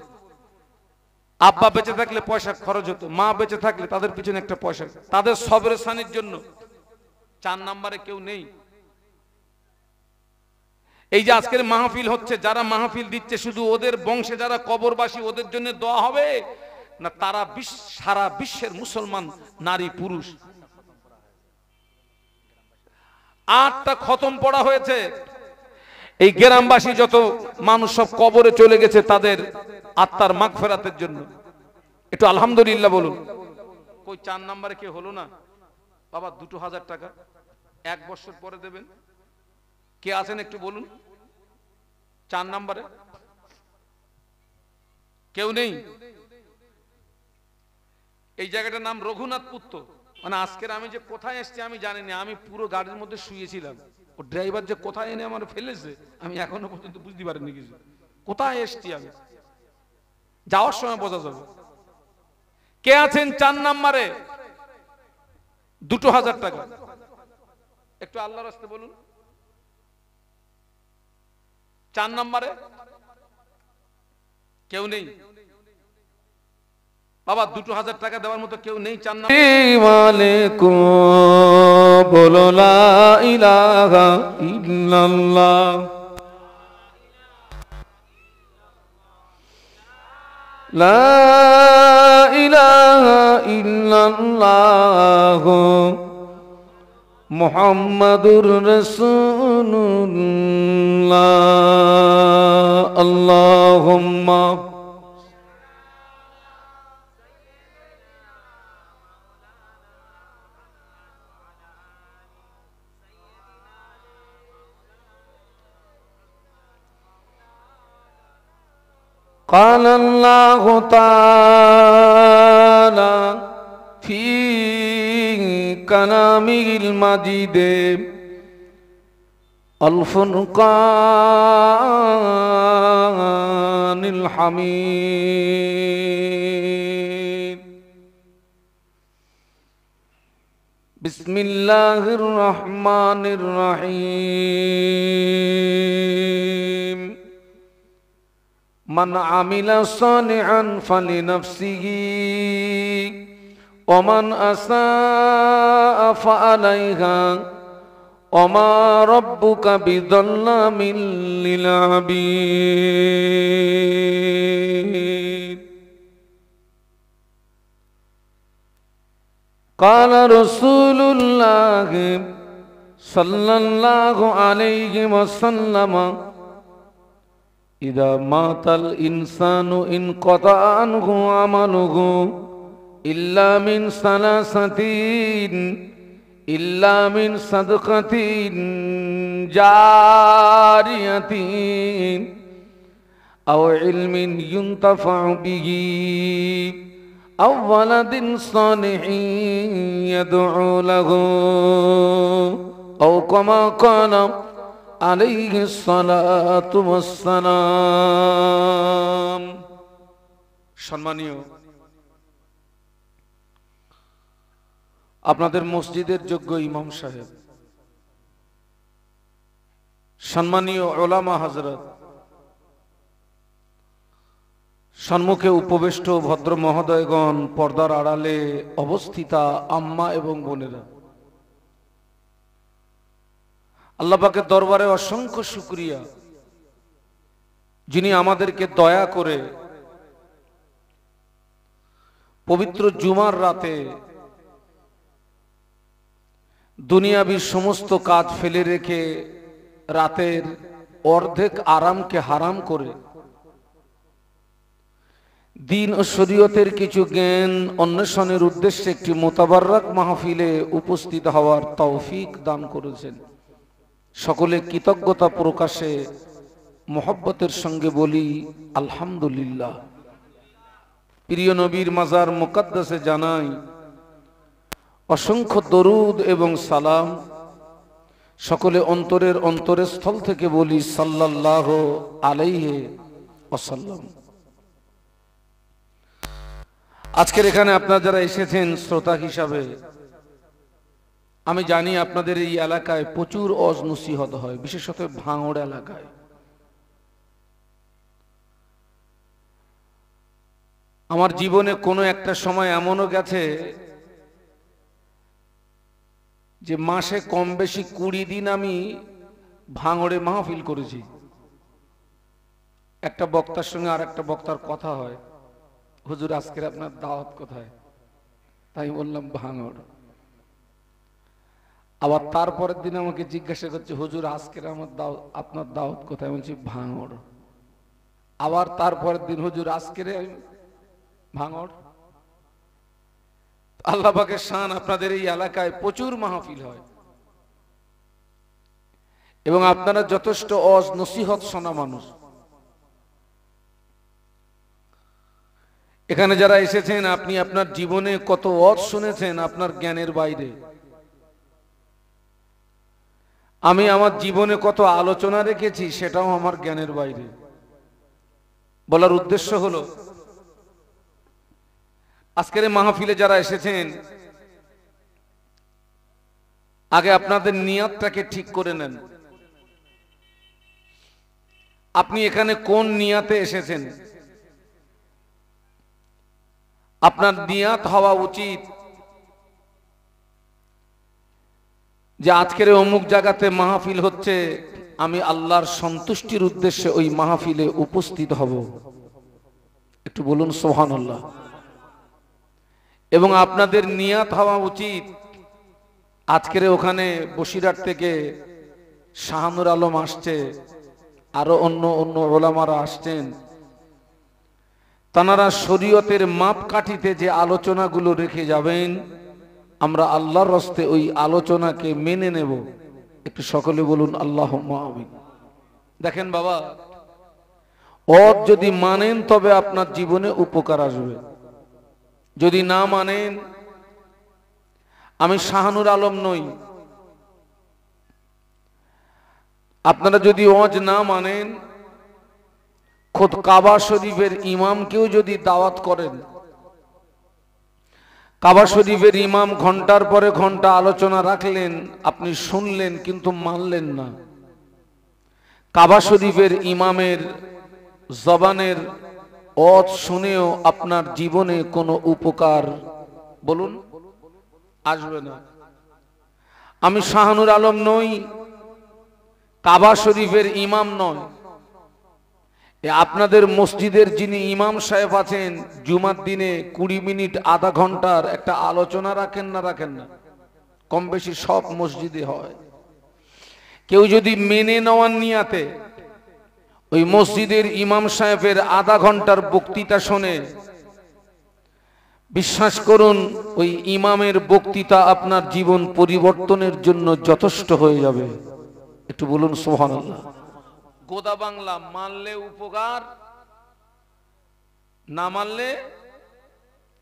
আব্বা বেঁচে থাকলে পয়সা খরচ হতো, মা বেঁচে থাকলে তাদের পিছনে একটা পয়সা, তাদের সবরের সানির জন্য। 4 নম্বরে কেউ নেই। এই যে আজকের মাহফিল হচ্ছে, যারা মাহফিল দিচ্ছে শুধু ওদের বংশে যারা কবরবাসী ওদের জন্য দোয়া হবে না, তারা সারা বিশ্বের মুসলমান নারী পুরুষ। 8টা খতম পড়া হয়েছে, এই গ্রামবাসী যত মানুষ সব কবরে চলে গেছে তাদের আত্মার মাগফিরাতের জন্য। একটু আলহামদুলিল্লাহ বলুন। কই 4 নম্বরে কে হলো না? বাবা 2000 টাকা 1 বছর পরে দেবেন। কে আছেন একটু বলুন? 4 নম্বরে কেউ নেই। এই জায়গাটার নাম রঘুনাথপুর। তো মানে আজকের আমি যে কোথায় এসেছি আমি জানি না, আমি পুরো গাড়ির মধ্যে শুয়েছিলাম, ও ড্রাইভার যে কোথায় এনে আমার ফেলেছে আমি এখনো পর্যন্ত বুঝতে পারিনি কিছু। কোথায় এসেছি আমি যাওয়ার সময় বোঝা যাবে। কে আছেন 4 নম্বরে? 2000 টাকা একটু আল্লাহর রাস্তায় বলুন। 4 নম্বরে কেউ নেই। বাবা 2000 টাকা দেওয়ার মতো কেউ নেই 4 নম্বরে। বলো লা ইলাহা ইল্লাল্লাহ, লা ইলাহা ইল্লাল্লাহ মুহাম্মাদুর রাসূলুল্লাহ। আল্লাহুম্মা قال الله تعالى في كلامه المجيد الفرقان الحميد. بسم الله الرحمن الرحيم. من عمل صالحا فلنفسه ومن أساء فعليها وما ربك بظلام للعبيد. قال رسول الله صلى الله عليه وسلم إذا مات الإنسان انقطع عنه عمله إلا من ثلاثة، إلا من صدقة جارية أو علم ينتفع به أو ولد صالح يدعو له أو كما قال আলাইহি সালাতু ওয়াসসালাম। সম্মানীয় আপনাদের মসজিদের যোগ্য ইমাম সাহেব, সম্মানীয় উলামা হযরত, সম্মুখে উপবিষ্ট ভদ্র মহোদয়গণ, পর্দার আড়ালে অবস্থিতা আম্মা এবং বোনেরা, আল্লাহ পাকের দরবারে অসংখ্য শুকরিয়া, যিনি আমাদেরকে দয়া করে পবিত্র জুমার রাতে দুনিয়াবি সমস্ত কাজ ফেলে রেখে রাতের অর্ধেক আরামকে হারাম করে দ্বীন ও শরীয়তের কিছু জ্ঞান অন্বেষণের উদ্দেশ্যে একটি মোতাবাররক মাহফিলে উপস্থিত হওয়ার তৌফিক দান করেছেন। সকলে কৃতজ্ঞতা প্রকাশে মোহব্বতের সঙ্গে বলি আলহামদুলিল্লাহ। প্রিয় নবীর মাজার মুকদ্দাসে জানাই অসংখ্য দরুদ এবং সালাম। সকলে অন্তরের অন্তরস্থল থেকে বলি সাল্লাল্লাহু আলাইহি ওয়াসাল্লাম। আজকের এখানে আপনারা যারা এসেছেন শ্রোতা হিসাবে, আমি জানি আপনাদের এই এলাকায় প্রচুর ওয়াজ নসিহত হয়, বিশেষত ভাঙড় এলাকায়। আমার জীবনে কোনো একটা সময় এমনও গেছে যে মাসে কম বেশি 20 দিন আমি ভাঙড়ে মাহফিল করেছি। একটা বক্তার সঙ্গে আর একটা বক্তার কথা হয়, হুজুর আজকের আপনার দাওয়াত কোথায়? তাই বললাম ভাঙড়। আবার তারপরের দিন আমাকে জিজ্ঞাসা করছে, হুজুর আজকের আপনার দাওয়াত কোথায়? বলছি ভাঙড়। আবার তারপরের দিন, হুজুর আজকের ভাঙড়। আল্লাহ পাকের শান, আপনাদের এই এলাকায় প্রচুর মাহফিল হয় এবং আপনারা যথেষ্ট ওয়াজ নসিহত শোনা মানুষ। এখানে যারা এসেছেন, আপনি আপনার জীবনে কত ওয়াজ শুনেছেন আপনার জ্ঞানের বাইরে। আমি আমার জীবনে কত আলোচনা রেখেছি সেটাও আমার জ্ঞানের বাইরে। বলার উদ্দেশ্য হলো, আজকের মাহফিলে যারা এসেছেন, আগে আপনাদের নিয়াতটাকে ঠিক করে নেন। আপনি এখানে কোন নিয়াতে এসেছেন? আপনার নিয়াত হওয়া উচিত যে আজকের অমুক জায়গাতে মাহফিল হচ্ছে, আমি আল্লাহর সন্তুষ্টির উদ্দেশ্যে ওই মাহফিলে উপস্থিত হব। একটু বলুন সুবহানাল্লাহ। এবং আপনাদের নিয়াত হওয়া উচিত, আজকের ওখানে বসিরহাট থেকে শাহানুর আলম আসছে, আরো অন্য অন্য ওলামারা আসছেন, তানারা শরীয়তের মাপকাঠিতে যে আলোচনাগুলো রেখে যাবেন, আমরা আল্লাহর রাস্তে ওই আলোচনাকে মেনে নেব। একটু সকলে বলুন আল্লাহুম্মা আমিন। দেখেন বাবা, ওয়াজ যদি মানেন তবে আপনার জীবনে উপকার আসবে, যদি না মানেন, আমি শাহানুর আলম নই, আপনারা যদি ওয়াজ না মানেন, খোদ কাবা শরীফের ইমামকেও যদি দাওয়াত করেন, কাবা শরীফের ইমাম ঘন্টার পরে ঘন্টা আলোচনা রাখলেন, আপনি শুনলেন কিন্তু মানলেন না, কাবা শরীফের ইমামের জবানের ওয়াজ শুনেও আপনার জীবনে কোনো উপকার বলুন আসবে না। আমি শাহানুর আলম নই, কাবা শরীফের ইমাম নয়। আপনাদের মসজিদের যিনি ইমাম সাহেব আছেন, জুমার দিনে 20 মিনিট আধা ঘন্টার একটা আলোচনা রাখেন না? রাখেন না? কম বেশি সব মসজিদে হয়। কেউ যদি মেনে নেওয়ার নিয়াতে ওই মসজিদের ইমাম সাহেবের আধা ঘন্টার বক্তৃতা শোনে, বিশ্বাস করুন ওই ইমামের বক্তৃতা আপনার জীবন পরিবর্তনের জন্য যথেষ্ট হয়ে যাবে। একটু বলুন সুবহানাল্লাহ। গোদা বাংলা, মানলে উপকার, না মানলে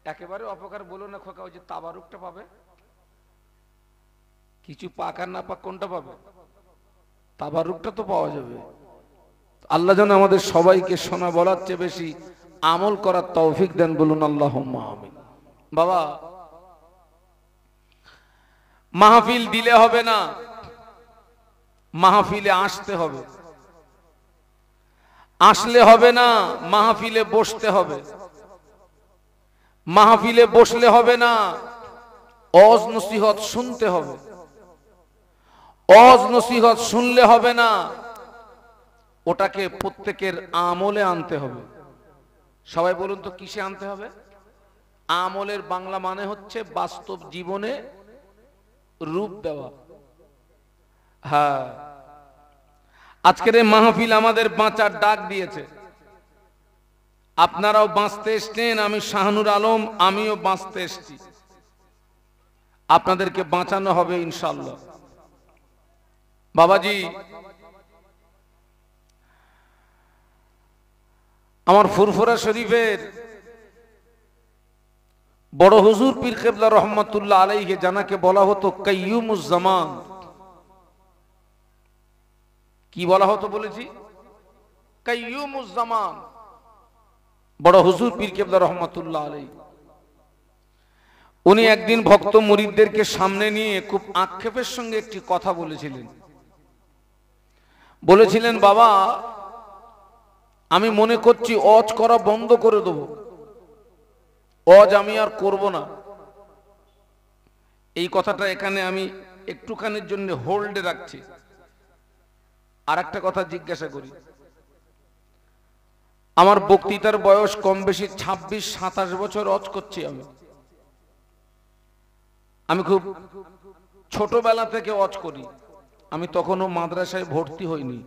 একেবারে অপকার। বলো না খোকা, ওই যে তাবারুকটা পাবে, কিছু পাক আর না পাক কোনটা পাবে? তাবারুকটা তো পাওয়া যাবে। আল্লাহ যেন আমাদের সবাইকে শোনা বলার চেয়ে বেশি আমল করার তৌফিক দেন, বলুন আল্লাহুম্মা আমিন। বাবা, মাহফিল দিলে হবে না, মাহফিলে আসতে হবে। আসলে হবে না, মাহফিলে বসতে হবে। মাহফিলে বসলে হবে না, ওয়াজ নসিহত শুনতে হবে। ওয়াজ নসিহত শুনলে হবে না, ওটাকে প্রত্যেকের আমলে আনতে হবে। সবাই বলুন তো কিসে আনতে হবে? আমলের বাংলা মানে হচ্ছে বাস্তব জীবনে রূপ দেওয়া। হ্যাঁ, আজকের এই মাহফিল আমাদের বাঁচার ডাক দিয়েছে। আপনারাও বাঁচতে এসছেন, আমি শাহানুর আলম, আমিও বাঁচতে এসছি। আপনাদেরকে বাঁচানো হবে ইনশাআল্লাহ। বাবাজি, আমার ফুরফুরা শরীফের বড় হুজুর পীর কেবলা রহমাতুল্লাহ আলাইহি, জানাকে বলা হতো কাইয়ুমুজ জামান। কি বলা হতো বলেছি? কাইয়ুমুজ জামান। বড় হুজুর পীর কেবলা রহমাতুল্লাহ আলাইহি, উনি একদিন ভক্ত মুরিদদেরকে সামনে নিয়ে খুব আক্ষেপের সঙ্গে একটি কথা বলেছিলেন। বলেছিলেন, বাবা, আমি মনে করছি ওয়াজ করা বন্ধ করে দেব। ওয়াজ আমি আর করব না, এই কথাটা এখানে আমি একটুখানির জন্য হোল্ডে রাখছি। আর একটা কথা জিজ্ঞাসা করি, আমার বক্তৃতার বয়স কম বেশি 26-27 বছর ওয়াজ করছি আমি খুব ছোটবেলা থেকে ওয়াজ করি। আমি তখনও মাদ্রাসায় ভর্তি হইনি,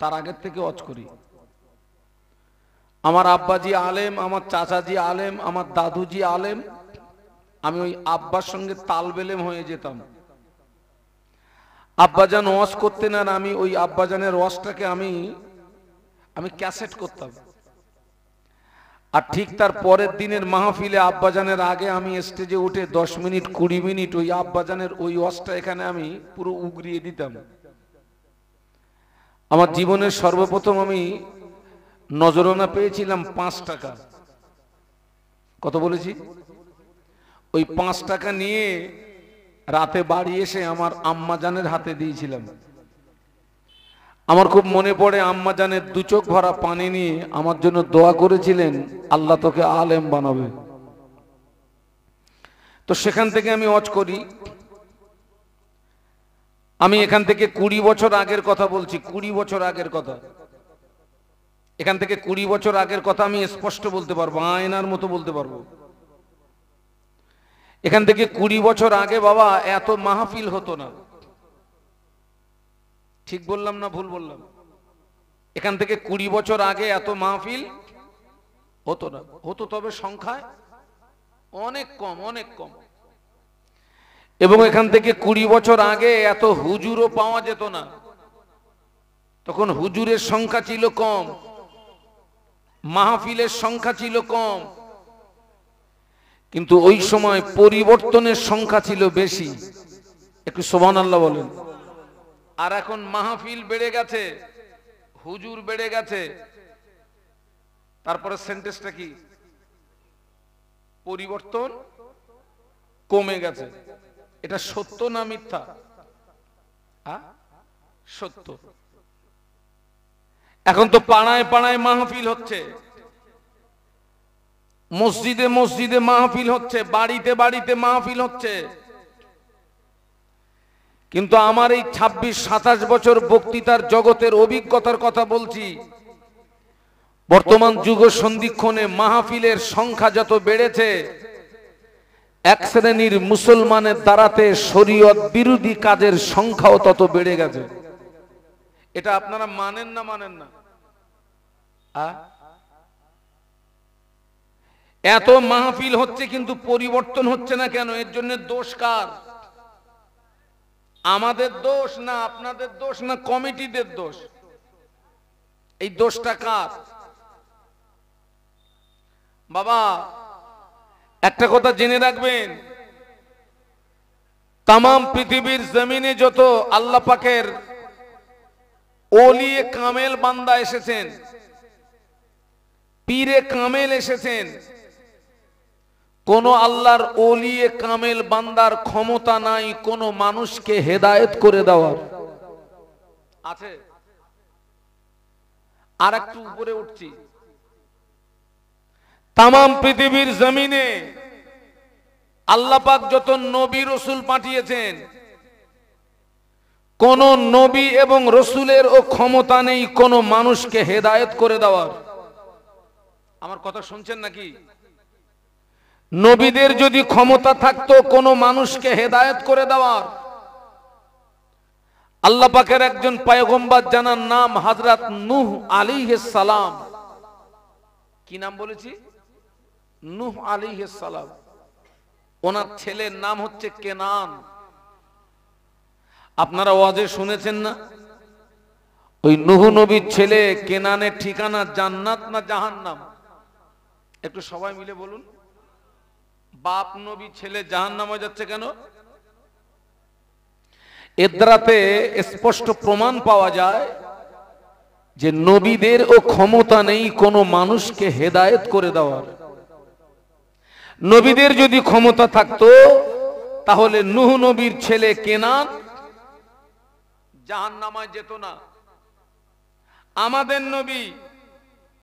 তার আগের থেকে ওয়াজ করি। আমার আব্বাজি আলেম, আমার চাচাজি আলেম, আমার দাদুজি আলেম। আমি ওই আব্বার সঙ্গে তাল বেলেম হয়ে যেতাম। আব্বাজান ওয়াজ করতেন আর আমি ওই আব্বাজানের ওয়াজটাকে আমি ক্যাসেট করতাম। আর ঠিক তার পরের দিনের মাহফিলে আব্বাজানের আগে আমি স্টেজে উঠে 10 মিনিট 20 মিনিট ওই আব্বাজানের ওই ওয়াজটা এখানে আমি পুরো উগরিয়ে দিতাম। আমার জীবনের সর্বপ্রথম আমি নজরানা পেয়েছিলাম 5 টাকা। কত বলেছি? ওই 5 টাকা নিয়ে রাতে বাড়ি এসে আমার আম্মাজানের হাতে দিয়েছিলাম। আমার খুব মনে পড়ে, আম্মাজানের 2 চোখ ভরা পানি নিয়ে আমার জন্য দোয়া করেছিলেন, আল্লাহ তোকে আলেম বানাবে। তো সেখান থেকে আমি ওয়াজ করি। আমি এখান থেকে 20 বছর আগের কথা বলছি, 20 বছর আগের কথা। এখান থেকে 20 বছর আগের কথা আমি স্পষ্ট বলতে পারবো, আয়নার মতো বলতে পারবো। এখান থেকে 20 বছর আগে বাবা এত মাহফিল হতো না। ঠিক বললাম না ভুল বললাম? এখান থেকে 20 বছর আগে এত মাহফিল হতো না, হতো তবে সংখ্যায় অনেক কম, অনেক কম। এবং এখান থেকে 20 বছর আগে এত হুজুরও পাওয়া যেত না। তখন হুজুরের সংখ্যা ছিল কম, মাহফিলের সংখ্যা ছিল কম, কিন্তু ওই সময় পরিবর্তনের সংখ্যা ছিল বেশি। একটু সুবহানাল্লাহ বলেন। আর এখন মাহফিল বেড়ে গেছে, হুজুর বেড়ে গেছে, তারপরে সেন্টেন্সটা কি? পরিবর্তন কমে গেছে। এটা সত্য না মিথ্যা? সত্য। এখন তো পাড়ায় পাড়ায় মাহফিল হচ্ছে, মসজিদে মসজিদে মাহফিল হচ্ছে, বাড়িতে বাড়িতে মাহফিল হচ্ছে। কিন্তু আমার এই 26-27 বছর বক্তৃতার জগতের অভিজ্ঞতার কথা বলছি। বর্তমান যুগ সন্ধিক্ষণে মাহফিলের সংখ্যা যত বেড়েছে, এক শ্রেণীর মুসলমানের দ্বারাতে শরীয়ত বিরোধী কাজের সংখ্যাও তত বেড়ে গেছে। এটা আপনারা মানেন না মানেন না? এত মাহফিল হচ্ছে কিন্তু পরিবর্তন হচ্ছে না কেন? এর জন্য দোষ কার? আমাদের দোষ না আপনাদের দোষ না কমিটিদের দোষ? এই দোষটা কার? বাবা একটা কথা জেনে রাখবেন, তাম পৃথিবীর জমিনে যত আল্লাহ পাকের ওলিয়ে কামেল বান্দা এসেছেন, পীরে কামেল এসেছেন, কোন আল্লাহর ওলিয়ে কামেল বান্দার ক্ষমতা নাই কোন মানুষকে হেদায়েত করে দেওয়ার। আছে? আর একটু উপরে উঠছি, তাম পৃথিবীর জমিনে আল্লাহ পাক যত নবী রসুল পাঠিয়েছেন, কোন নবী এবং রসুলের ও ক্ষমতা নেই কোন মানুষকে হেদায়েত করে দেওয়ার। আমার কথা শুনছেন নাকি? নবীদের যদি ক্ষমতা থাকতো কোন মানুষকে হেদায়েত করে দেওয়ার, আল্লাহ পাকের একজন পয়গম্বর জানার নাম হযরত নূহ আলাইহিস সালাম। কি নাম বলেছি? নূহ আলাইহিস সালাম। ওনার ছেলের নাম হচ্ছে কেনান। আপনারা ওয়াজে শুনেছেন না? ওই নূহ নবীর ছেলে কেনানের ঠিকানা জান্নাত না জাহান্নাম? একটু সবাই মিলে বলুন। বাপ নবী, ছেলে জাহান্নামে যাচ্ছে কেন? এর দ্বারাতে স্পষ্ট প্রমাণ পাওয়া যায় যে নবীদের ও ক্ষমতা নেই কোন মানুষকে হেদায়েত করে দেওয়ার। নবীদের যদি ক্ষমতা থাকতো তাহলে নূহ নবীর ছেলে কেনান জাহান্নামে যেত না। আমাদের নবী